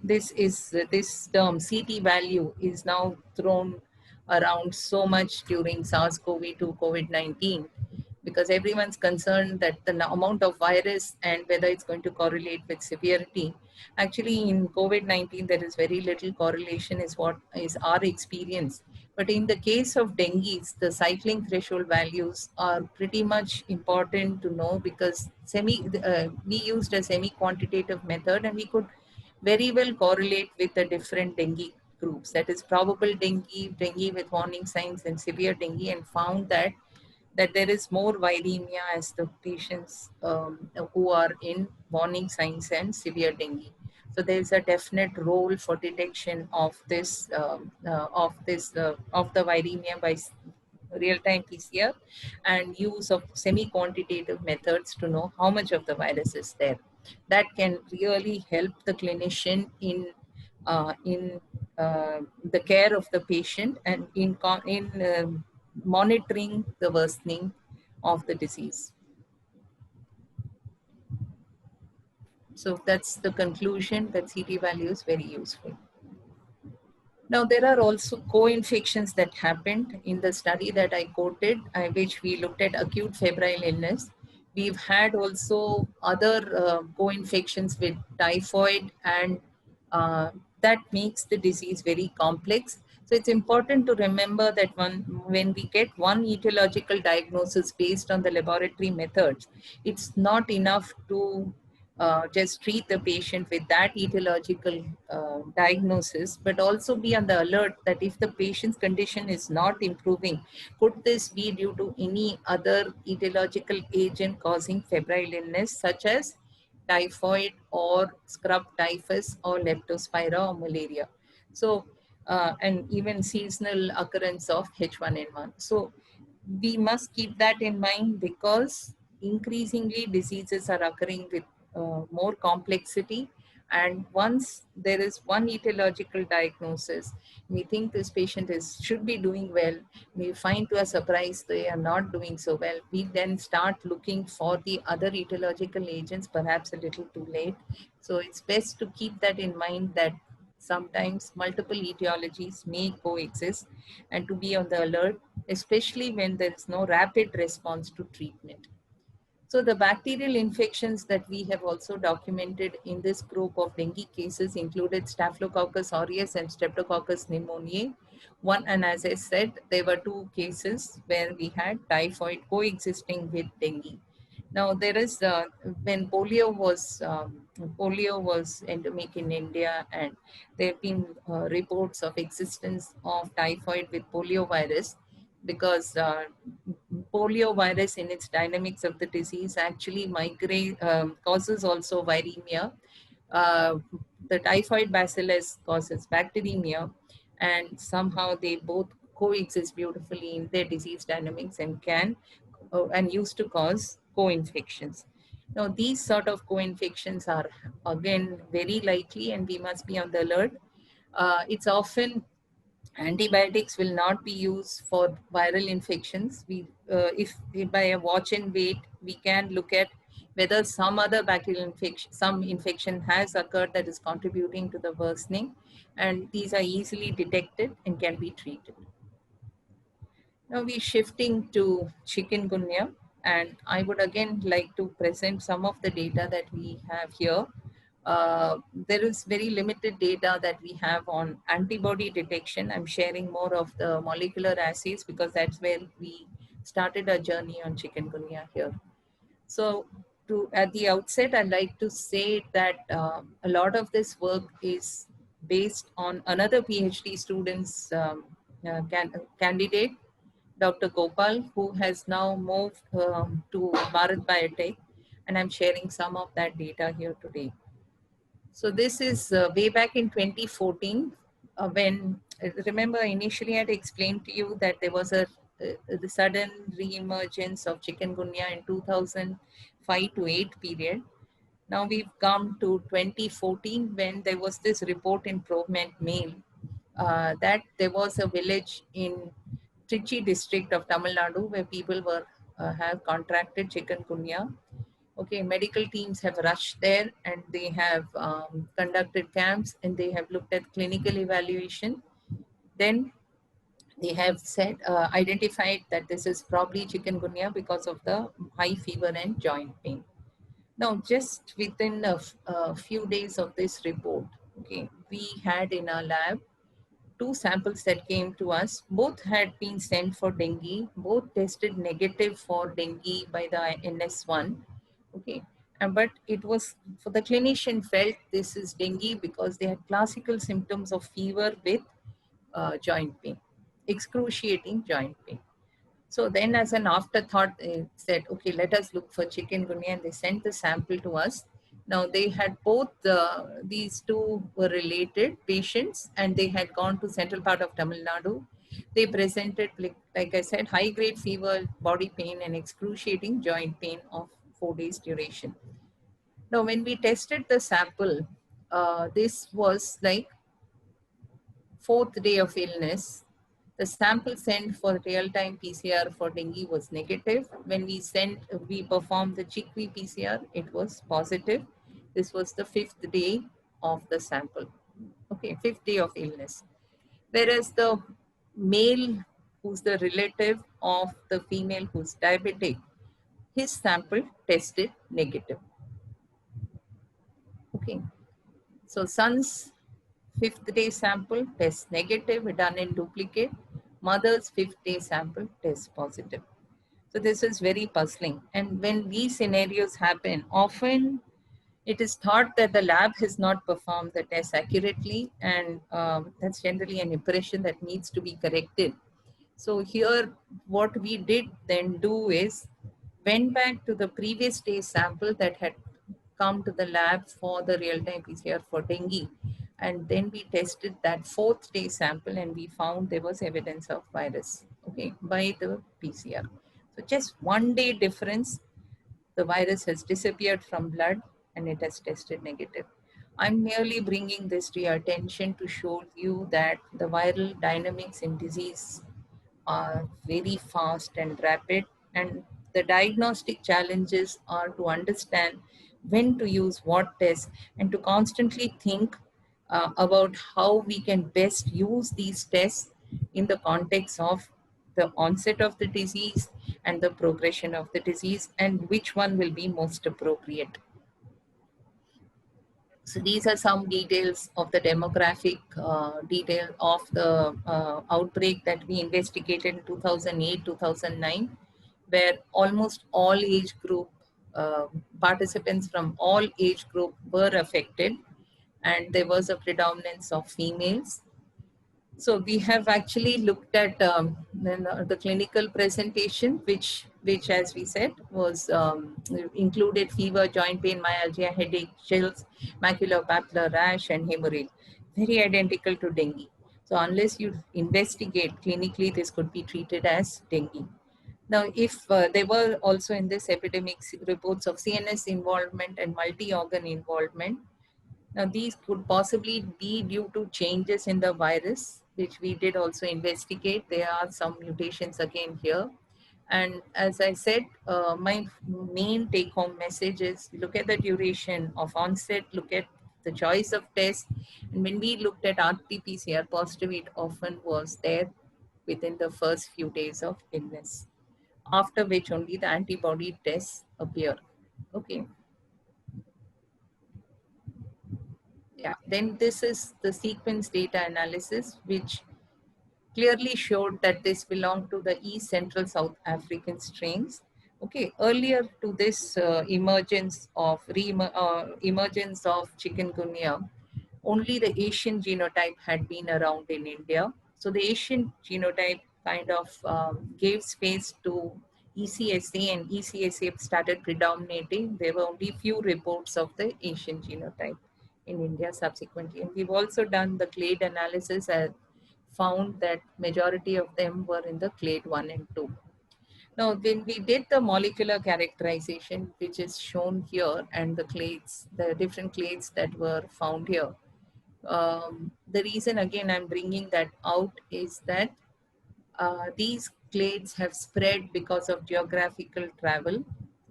this term CT value is now thrown around so much during SARS-CoV-2 COVID-19, because everyone's concerned that the amount of virus and whether it's going to correlate with severity. Actually, in COVID-19, there is very little correlation is what is our experience. But in the case of dengue, the cycling threshold values are pretty much important to know, because we used a semi-quantitative method and we could very well correlate with the different dengue groups. That is probable dengue, dengue with warning signs, and severe dengue, and found that there is more viremia as the patients who are in warning signs and severe dengue. So there is a definite role for detection of of the viremia by real-time PCR and use of semi-quantitative methods to know how much of the virus is there. That can really help the clinician in the care of the patient and in monitoring the worsening of the disease. So that's the conclusion, that CT value is very useful. Now, there are also co-infections that happened in the study that I quoted, which we looked at acute febrile illness. We've had also other co-infections with typhoid, and that makes the disease very complex. So it's important to remember that when we get one etiological diagnosis based on the laboratory methods, it's not enough to just treat the patient with that etiological diagnosis, but also be on the alert that if the patient's condition is not improving, could this be due to any other etiological agent causing febrile illness, such as typhoid or scrub typhus or leptospira or malaria. So, and even seasonal occurrence of H1N1. So we must keep that in mind, because increasingly diseases are occurring with more complexity. And once there is one etiological diagnosis, we think this patient should be doing well. We find to a surprise they are not doing so well. We then start looking for the other etiological agents, perhaps a little too late. So it's best to keep that in mind, that sometimes multiple etiologies may coexist, and to be on the alert, especially when there is no rapid response to treatment. So the bacterial infections that we have also documented in this group of dengue cases included Staphylococcus aureus and Streptococcus pneumoniae. And as I said, there were 2 cases where we had typhoid coexisting with dengue. Now there is when polio was endemic in India, and there have been reports of existence of typhoid with polio virus, because polio virus in its dynamics of the disease actually causes also viremia. The typhoid bacillus causes bacteremia, and somehow they both coexist beautifully in their disease dynamics and used to cause co-infections. Now, these sort of co-infections are again very likely, and we must be on the alert. It's often antibiotics will not be used for viral infections. If by a watch and wait, we can look at whether some other bacterial infection, some infection has occurred that is contributing to the worsening, and these are easily detected and can be treated. Now we're shifting to chikungunya, and I would again like to present some of the data that we have here. There is very limited data that we have on antibody detection. I'm sharing more of the molecular assays because that's where we started our journey on chikungunya here. So at the outset, I'd like to say that a lot of this work is based on another PhD student's candidate, Dr. Gopal, who has now moved to Bharat Biotech, and I'm sharing some of that data here today. So this is way back in 2014, when, remember initially I had explained to you that there was the sudden re-emergence of chikungunya in 2005 to 8 period. Now we've come to 2014 when there was this report in ProMed Mail that there was a village in Trichy district of Tamil Nadu where people were have contracted chikungunya. Okay, medical teams have rushed there and they have conducted camps and they have looked at clinical evaluation. Then they have said, identified that this is probably chikungunya because of the high fever and joint pain. Now, just within a few days of this report, okay, we had in our lab two samples that came to us. Both had been sent for dengue. Both tested negative for dengue by the NS1. Okay. But it was, for the clinician felt this is dengue because they had classical symptoms of fever with joint pain, excruciating joint pain. So then as an afterthought, they said, okay, let us look for chikungunya, and they sent the sample to us. Now they had both, these two were related patients and they had gone to central part of Tamil Nadu. They presented, like I said, high grade fever, body pain and excruciating joint pain of 4 days duration. Now when we tested the sample, this was like 4th day of illness. The sample sent for real-time PCR for dengue was negative. When we performed the chickpea PCR, it was positive. This was the 5th day of the sample. Okay, 5th day of illness. Whereas the male who's the relative of the female who's diabetic, his sample tested negative. Okay, so son's 5th day sample test negative, done in duplicate. Mother's 5th day sample test positive. So this is very puzzling. And when these scenarios happen, often it is thought that the lab has not performed the test accurately, and that's generally an impression that needs to be corrected. So here, what we did then do is went back to the previous day's sample that had come to the lab for the real-time PCR for dengue. And then we tested that 4th day sample and we found there was evidence of virus, okay, by the PCR. So just 1 day difference, the virus has disappeared from blood and it has tested negative. I'm merely bringing this to your attention to show you that the viral dynamics in disease are very fast and rapid, and the diagnostic challenges are to understand when to use what test and to constantly think about how we can best use these tests in the context of the onset of the disease and the progression of the disease, and which one will be most appropriate. So these are some details of the demographic detail of the outbreak that we investigated in 2008, 2009, where almost all age group participants from all age group were affected, and there was a predominance of females. So we have actually looked at the clinical presentation, which as we said was included fever, joint pain, myalgia, headache, chills, maculopapular rash, and hemorrhage, very identical to dengue. So unless you investigate clinically, this could be treated as dengue. Now, if there were also in this epidemic reports of CNS involvement and multi-organ involvement. Now, these could possibly be due to changes in the virus, which we did also investigate. There are some mutations again here. And as I said, my main take-home message is look at the duration of onset, look at the choice of test. And when we looked at RT-PCR positive, it often was there within the first few days of illness, after which only the antibody tests appear. Okay. Yeah, then this is the sequence data analysis, which clearly showed that this belonged to the East Central South African strains. Okay, earlier to this emergence of chikungunya, only the Asian genotype had been around in India. So the Asian genotype kind of gave space to ECSA, and ECSA started predominating. There were only few reports of the Asian genotype in India subsequently. And we've also done the clade analysis and found that majority of them were in the clade 1 and 2. Now, when we did the molecular characterization, which is shown here, and the clades, the different clades that were found here, the reason again I'm bringing that out is that these clades have spread because of geographical travel.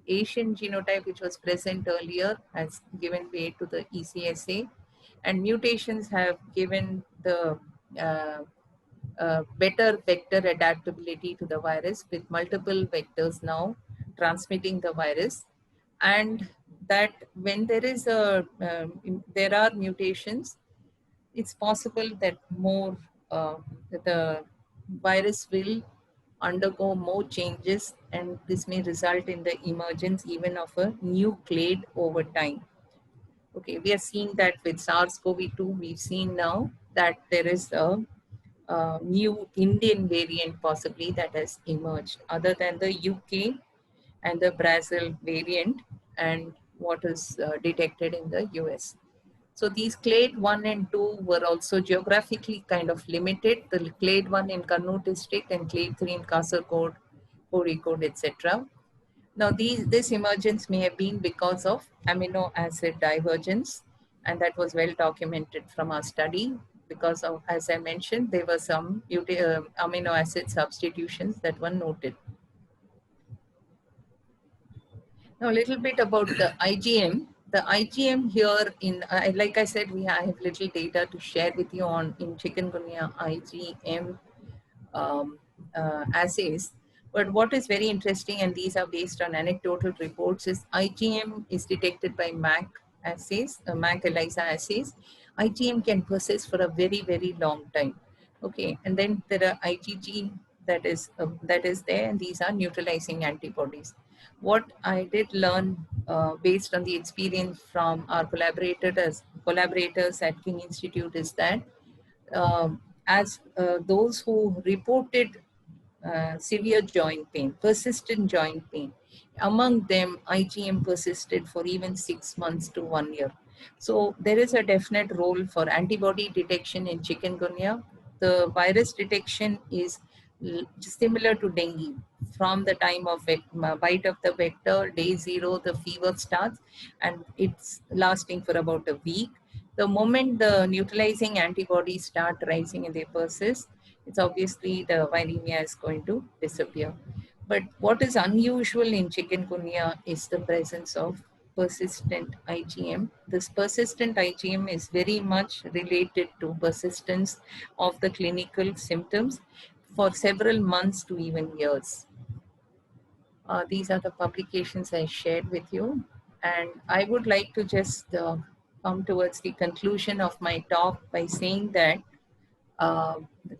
Asian genotype, which was present earlier, has given way to the ECSA, and mutations have given the better vector adaptability to the virus, with multiple vectors now transmitting the virus. And that when there is there are mutations, it's possible that the virus will undergo more changes, and this may result in the emergence even of a new clade over time. Okay, we are seeing that with SARS-CoV-2. We've seen now that there is a new Indian variant possibly that has emerged, other than the UK and the Brazil variant and what is detected in the US. So these clade 1 and 2 were also geographically kind of limited. The clade 1 in Kannur district and clade 3 in Kasargod, Kozhikode, etc. Now this emergence may have been because of amino acid divergence, and that was well documented from our study because of, as I mentioned, there were some amino acid substitutions that were noted. Now, a little bit about the IgM. The IgM here, like I said, I have little data to share with you on in chikungunya IgM assays. But what is very interesting, and these are based on anecdotal reports, is IgM is detected by MAC assays, MAC ELISA assays. IgM can persist for a very, very long time. Okay, and then there are IgG that is there, and these are neutralizing antibodies. What I did learn based on the experience from our collaborators at King Institute is that as those who reported severe joint pain, persistent joint pain, among them IgM persisted for even 6 months to 1 year. So there is a definite role for antibody detection in chikungunya. The virus detection is similar to dengue. From the time of bite of the vector, day 0, the fever starts, and it's lasting for about a week. The moment the neutralizing antibodies start rising and they persist, it's obviously the viremia is going to disappear. But what is unusual in chikungunya is the presence of persistent IgM. This persistent IgM is very much related to persistence of the clinical symptoms for several months to even years. These are the publications I shared with you. And I would like to just come towards the conclusion of my talk by saying that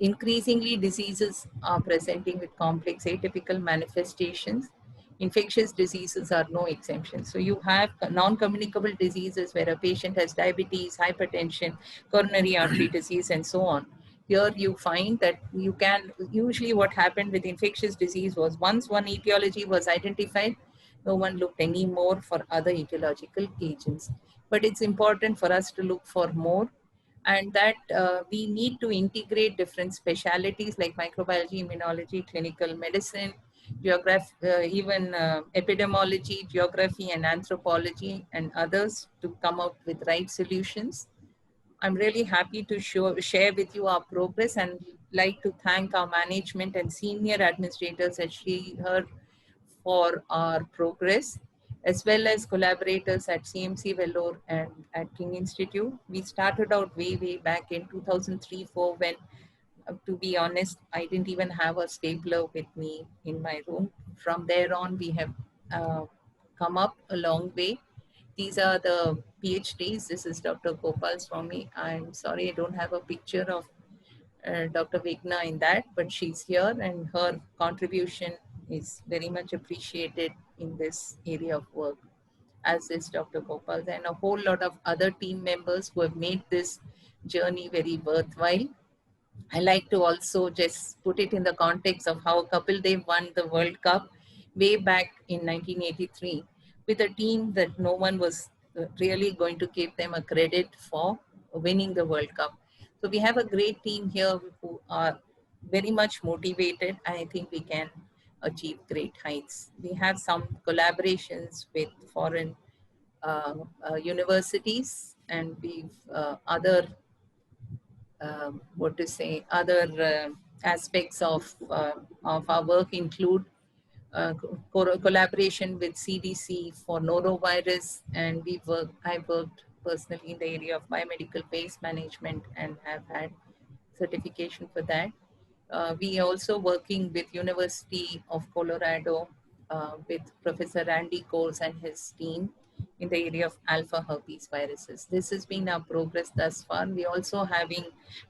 increasingly diseases are presenting with complex atypical manifestations. Infectious diseases are no exemption. So you have non-communicable diseases where a patient has diabetes, hypertension, coronary artery disease, and so on. Here you find that you can, usually what happened with infectious disease was once one etiology was identified, no one looked anymore for other etiological agents. But it's important for us to look for more, and that we need to integrate different specialities like microbiology, immunology, clinical medicine, even epidemiology, geography, and anthropology, and others to come up with right solutions. I'm really happy to share with you our progress, and like to thank our management and senior administrators at Srihar for our progress, as well as collaborators at CMC Vellore and at King Institute. We started out way back in 2003-4 when, to be honest, I didn't even have a stapler with me in my room. From there on, we have come up a long way. These are the PhDs. This is Dr. Gopal Swami. I'm sorry I don't have a picture of Dr. Vigna in that, but she's here and her contribution is very much appreciated in this area of work, as is Dr. Gopal and a whole lot of other team members who have made this journey very worthwhile. I like to also just put it in the context of how Kapil Dev won the World Cup way back in 1983 with a team that no one was really going to give them a credit for winning the World Cup. So we have a great team here who are very much motivated. I think we can achieve great heights. We have some collaborations with foreign universities, and we've what to say, other aspects of our work include collaboration with CDC for norovirus, and I worked personally in the area of biomedical waste management and have had certification for that. We also working with University of Colorado with Professor Randy Coles and his team in the area of alpha herpes viruses. This has been our progress thus far. We also having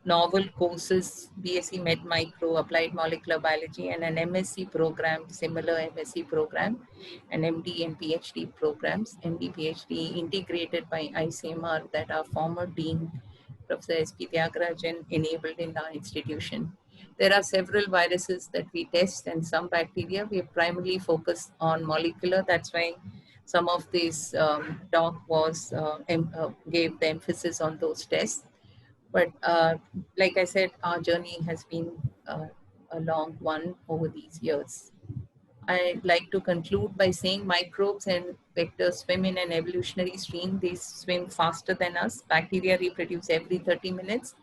novel courses, BSc Med Micro, Applied Molecular Biology, and an MSc program, similar MSc program, and MD and PhD programs, MD, PhD integrated by ICMR that our former Dean, Professor S.P. Tyagarajan, enabled in our institution. There are several viruses that we test and some bacteria. We primarily focus on molecular. That's why some of this talk was gave the emphasis on those tests. But like I said, our journey has been a long one over these years. I'd like to conclude by saying microbes and vectors swim in an evolutionary stream. They swim faster than us. Bacteria reproduce every 30 minutes.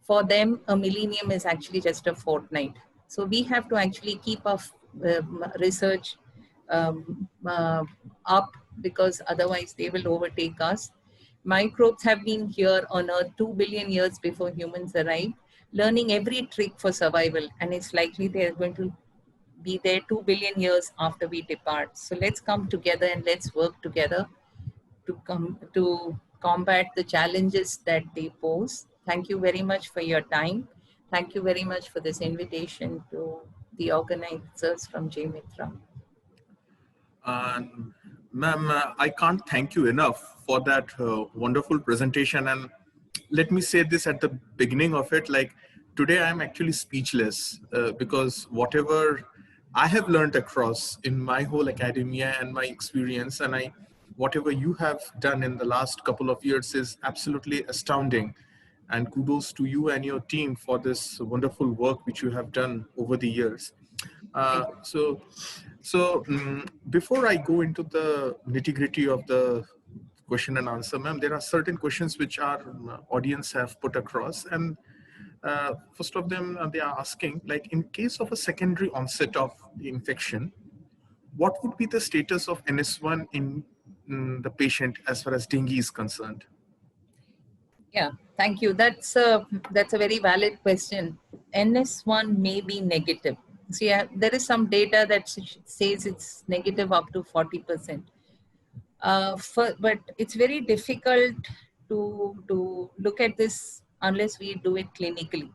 For them, a millennium is actually just a fortnight. So we have to actually keep our research up, because otherwise they will overtake us. Microbes have been here on Earth 2 billion years before humans arrived, learning every trick for survival, and it's likely they're going to be there 2 billion years after we depart. So let's come together and let's work together to combat the challenges that they pose. Thank you very much for your time. Thank you very much for this invitation to the organizers from JMITRA. Ma'am, I can't thank you enough for that wonderful presentation. And let me say this at the beginning of it, like today I'm actually speechless because whatever I have learned across in my whole academia and my experience, and whatever you have done in the last couple of years is absolutely astounding. And kudos to you and your team for this wonderful work which you have done over the years. Before I go into the nitty-gritty of the question and answer, ma'am, there are certain questions which our audience have put across. And first of them, they are asking, like, in case of a secondary onset of the infection, what would be the status of NS1 in the patient as far as dengue is concerned? Yeah, thank you. That's a very valid question. NS1 may be negative. So yeah, there is some data that says it's negative up to 40%. But it's very difficult to look at this unless we do it clinically.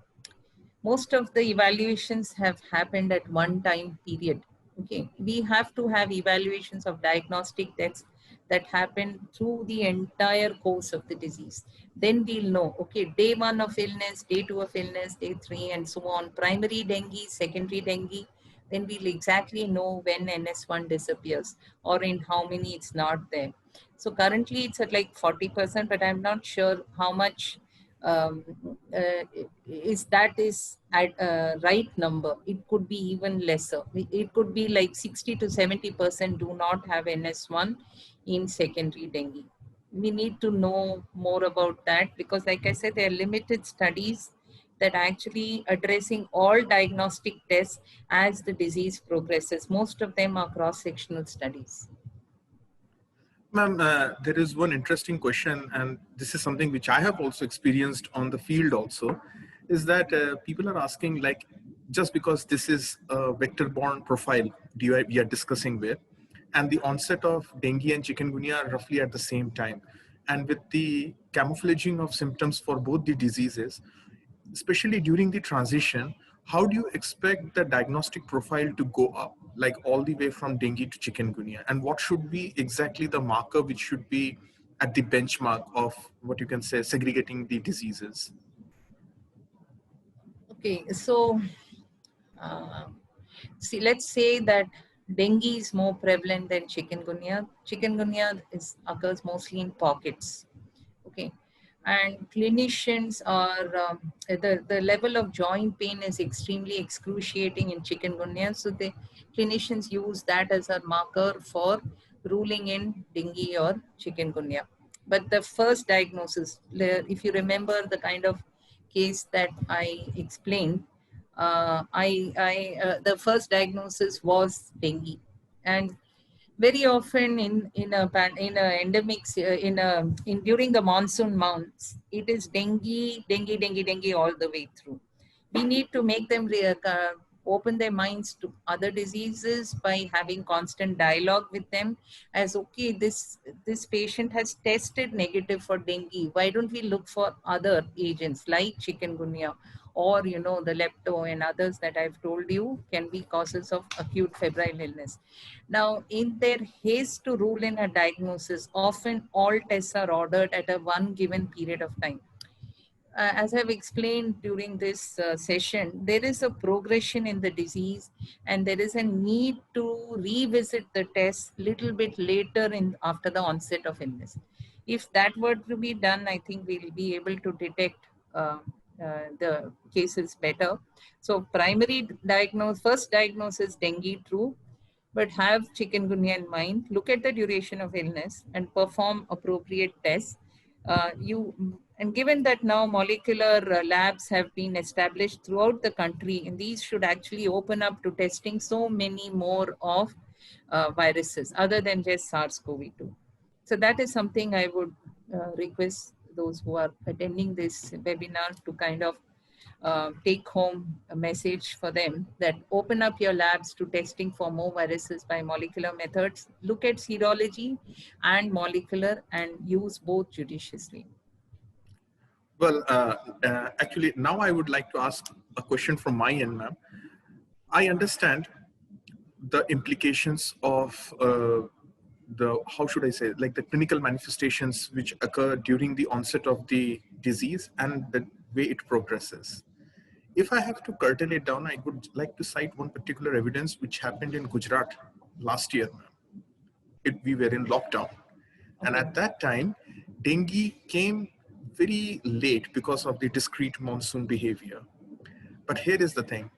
Most of the evaluations have happened at one time period. Okay, we have to have evaluations of diagnostic tests that happen through the entire course of the disease. Then we'll know, okay, day 1 of illness, day 2 of illness, day 3, and so on. Primary dengue, secondary dengue. Then we'll exactly know when NS1 disappears or in how many it's not there. So currently it's at like 40%, but I'm not sure how much is at a right number. It could be even lesser. It could be like 60 to 70% do not have NS1 in secondary dengue. We need to know more about that because, like I said, there are limited studies that actually addressing all diagnostic tests as the disease progresses. Most of them are cross-sectional studies. Ma'am, there is one interesting question, and this is something which I have also experienced on the field also, is that people are asking, like, just because this is a vector-borne profile we are discussing with, and the onset of dengue and chikungunya are roughly at the same time, and with the camouflaging of symptoms for both the diseases, especially during the transition, how do you expect the diagnostic profile to go up, like all the way from dengue to chikungunya? And what should be exactly the marker which should be at the benchmark of what you can say segregating the diseases? Okay, so uh, see, let's say that dengue is more prevalent than chikungunya. Chikungunya occurs mostly in pockets. Okay, and clinicians are the level of joint pain is extremely excruciating in chikungunya, so the clinicians use that as a marker for ruling in dengue or chikungunya. But the first diagnosis, if you remember the kind of case that I explained, the first diagnosis was dengue, and very often in a endemics in during the monsoon months, it is dengue all the way through. We need to make them open their minds to other diseases by having constant dialogue with them, as okay, this patient has tested negative for dengue, why don't we look for other agents like chikungunya, or the lepto and others that I've told you can be causes of acute febrile illness. Now, in their haste to rule in a diagnosis, often all tests are ordered at a one given period of time. As I've explained during this session, there is a progression in the disease, and there is a need to revisit the test little bit later in after the onset of illness. If that were to be done, I think we'll be able to detect the cases better. So first diagnosis dengue, true, but have chikungunya in mind. Look at the duration of illness and perform appropriate tests. And given that now molecular labs have been established throughout the country, and these should actually open up to testing so many more of viruses other than just SARS-CoV-2. So that is something I would request those who are attending this webinar to kind of take home a message for them, that open up your labs to testing for more viruses by molecular methods. Look at serology and molecular and use both judiciously. Well, actually, now I would like to ask a question from my end, ma'am. I understand the implications of how should I say, like the clinical manifestations which occur during the onset of the disease and the way it progresses. If I have to curtail it down, I would like to cite one particular evidence which happened in Gujarat last year. We were in lockdown. And at that time, dengue came very late because of the discrete monsoon behavior. But here is the thing.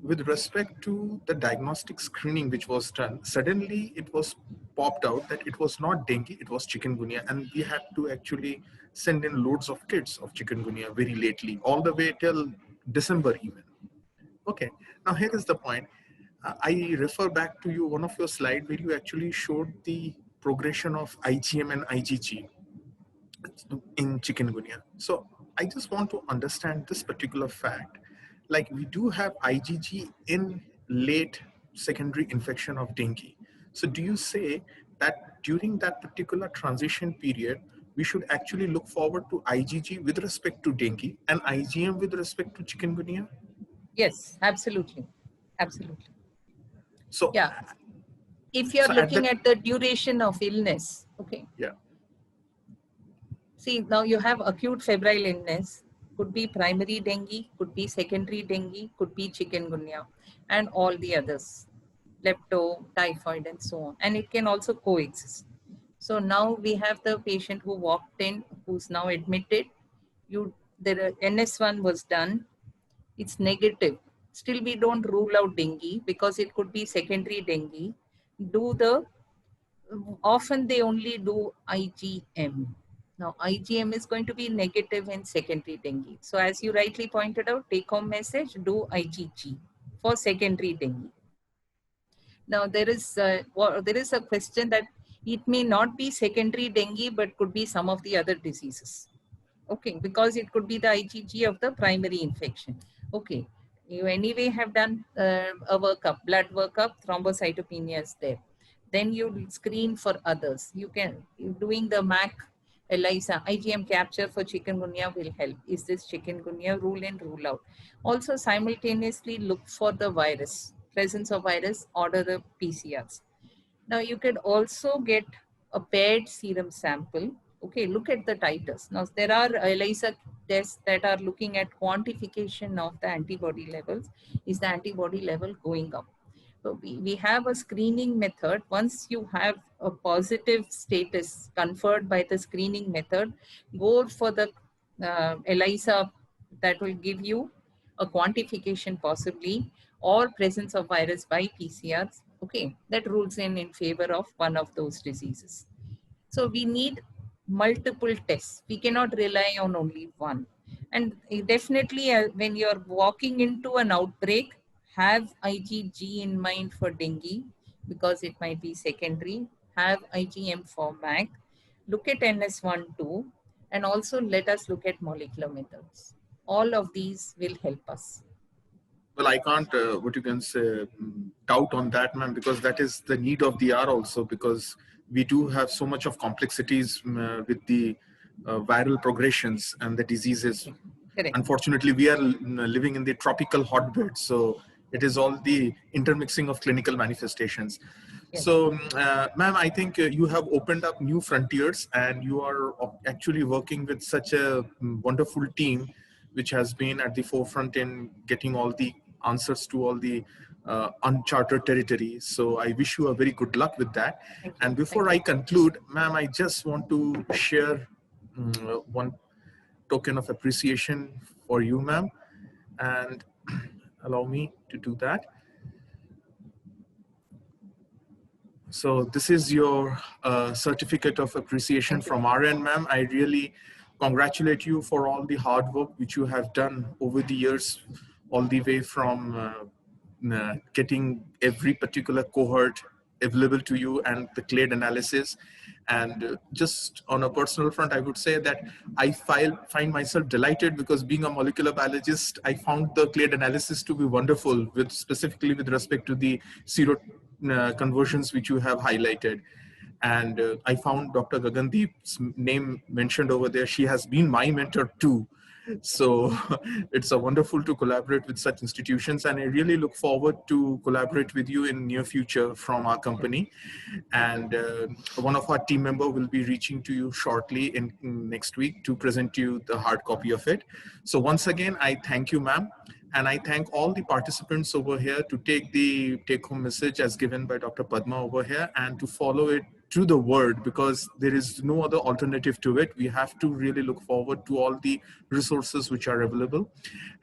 With respect to the diagnostic screening which was done, suddenly it was popped out that it was not dengue, it was chikungunya. And we had to actually send in loads of kits of chikungunya very lately, all the way till December even. Okay, now here is the point. I refer back to you one of your slide where you actually showed the progression of IgM and IgG in chikungunya. So I just want to understand this particular fact. Like we do have IgG in late secondary infection of dengue. So do you say that during that particular transition period, we should actually look forward to IgG with respect to dengue and IgM with respect to chikungunya? Yes, absolutely. Absolutely. So yeah, if you're looking at the duration of illness, okay. Yeah. See, now you have acute febrile illness, could be primary dengue, could be secondary dengue, could be chikungunya, and all the others, lepto, typhoid, and so on. And it can also coexist. So now we have the patient who walked in, who's now admitted. The NS1 was done. It's negative. Still, we don't rule out dengue because it could be secondary dengue. Often they only do IgM. Now, IgM is going to be negative in secondary dengue. So as you rightly pointed out, take home message, do IgG for secondary dengue. Now, there is a question that it may not be secondary dengue, but could be some of the other diseases. Okay, because it could be the IgG of the primary infection. Okay, you anyway have done a workup, blood workup, thrombocytopenia is there. Then you screen for others. You doing the MAC, ELISA, IgM capture for chikungunya will help. Is this chikungunya? Rule in, rule out. Also simultaneously look for the virus, presence of virus, order the PCRs. Now you could also get a paired serum sample. Okay, look at the titers. Now there are ELISA tests that are looking at quantification of the antibody levels. Is the antibody level going up? So we have a screening method. Once you have a positive status conferred by the screening method, go for the ELISA that will give you a quantification possibly, or presence of virus by PCRs. Okay, that rules in favor of one of those diseases. So we need multiple tests. We cannot rely on only one. And definitely when you're walking into an outbreak, have IgG in mind for dengue because it might be secondary. Have IgM for MAC. Look at NS1-2 and also let us look at molecular methods. All of these will help us. Well, I can't, what you can say, doubt on that, ma'am, because that is the need of the hour also, because we do have so much of complexities with the viral progressions and the diseases. Correct. Unfortunately, we are living in the tropical hotbed, so it is all the intermixing of clinical manifestations. Yes. So, ma'am, I think you have opened up new frontiers and you are actually working with such a wonderful team, which has been at the forefront in getting all the answers to all the uncharted territory. So I wish you a very good luck with that. And before I conclude, ma'am, I just want to share one token of appreciation for you, ma'am, and allow me to do that. So this is your certificate of appreciation from our end, ma'am. I really congratulate you for all the hard work which you have done over the years, all the way from getting every particular cohort available to you and the clade analysis. And just on a personal front, I would say that I find myself delighted because being a molecular biologist, I found the clade analysis to be wonderful, specifically with respect to the sero conversions which you have highlighted. And I found Dr. Gagandeep's name mentioned over there. She has been my mentor too. So it's a wonderful to collaborate with such institutions, and I really look forward to collaborate with you in near future from our company. And one of our team member will be reaching to you shortly in next week to present you the hard copy of it. So once again, I thank you, ma'am. And I thank all the participants over here to take the take-home message as given by Dr. Padma over here and to follow it through the word, because there is no other alternative to it. We have to really look forward to all the resources which are available.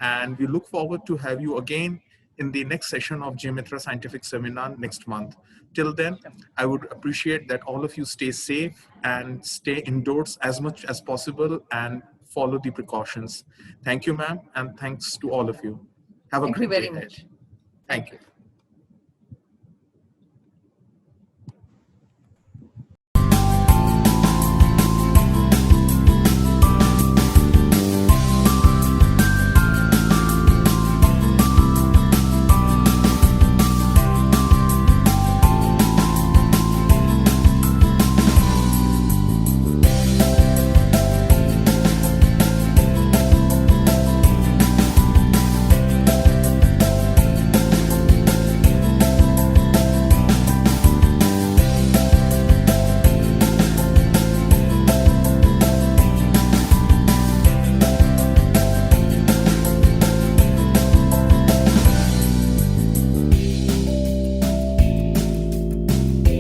And we look forward to have you again in the next session of GeoMitra Scientific Seminar next month. Till then, I would appreciate that all of you stay safe and stay indoors as much as possible and follow the precautions. Thank you, ma'am, and thanks to all of you. Have a great day. Thank you very much. Thank you.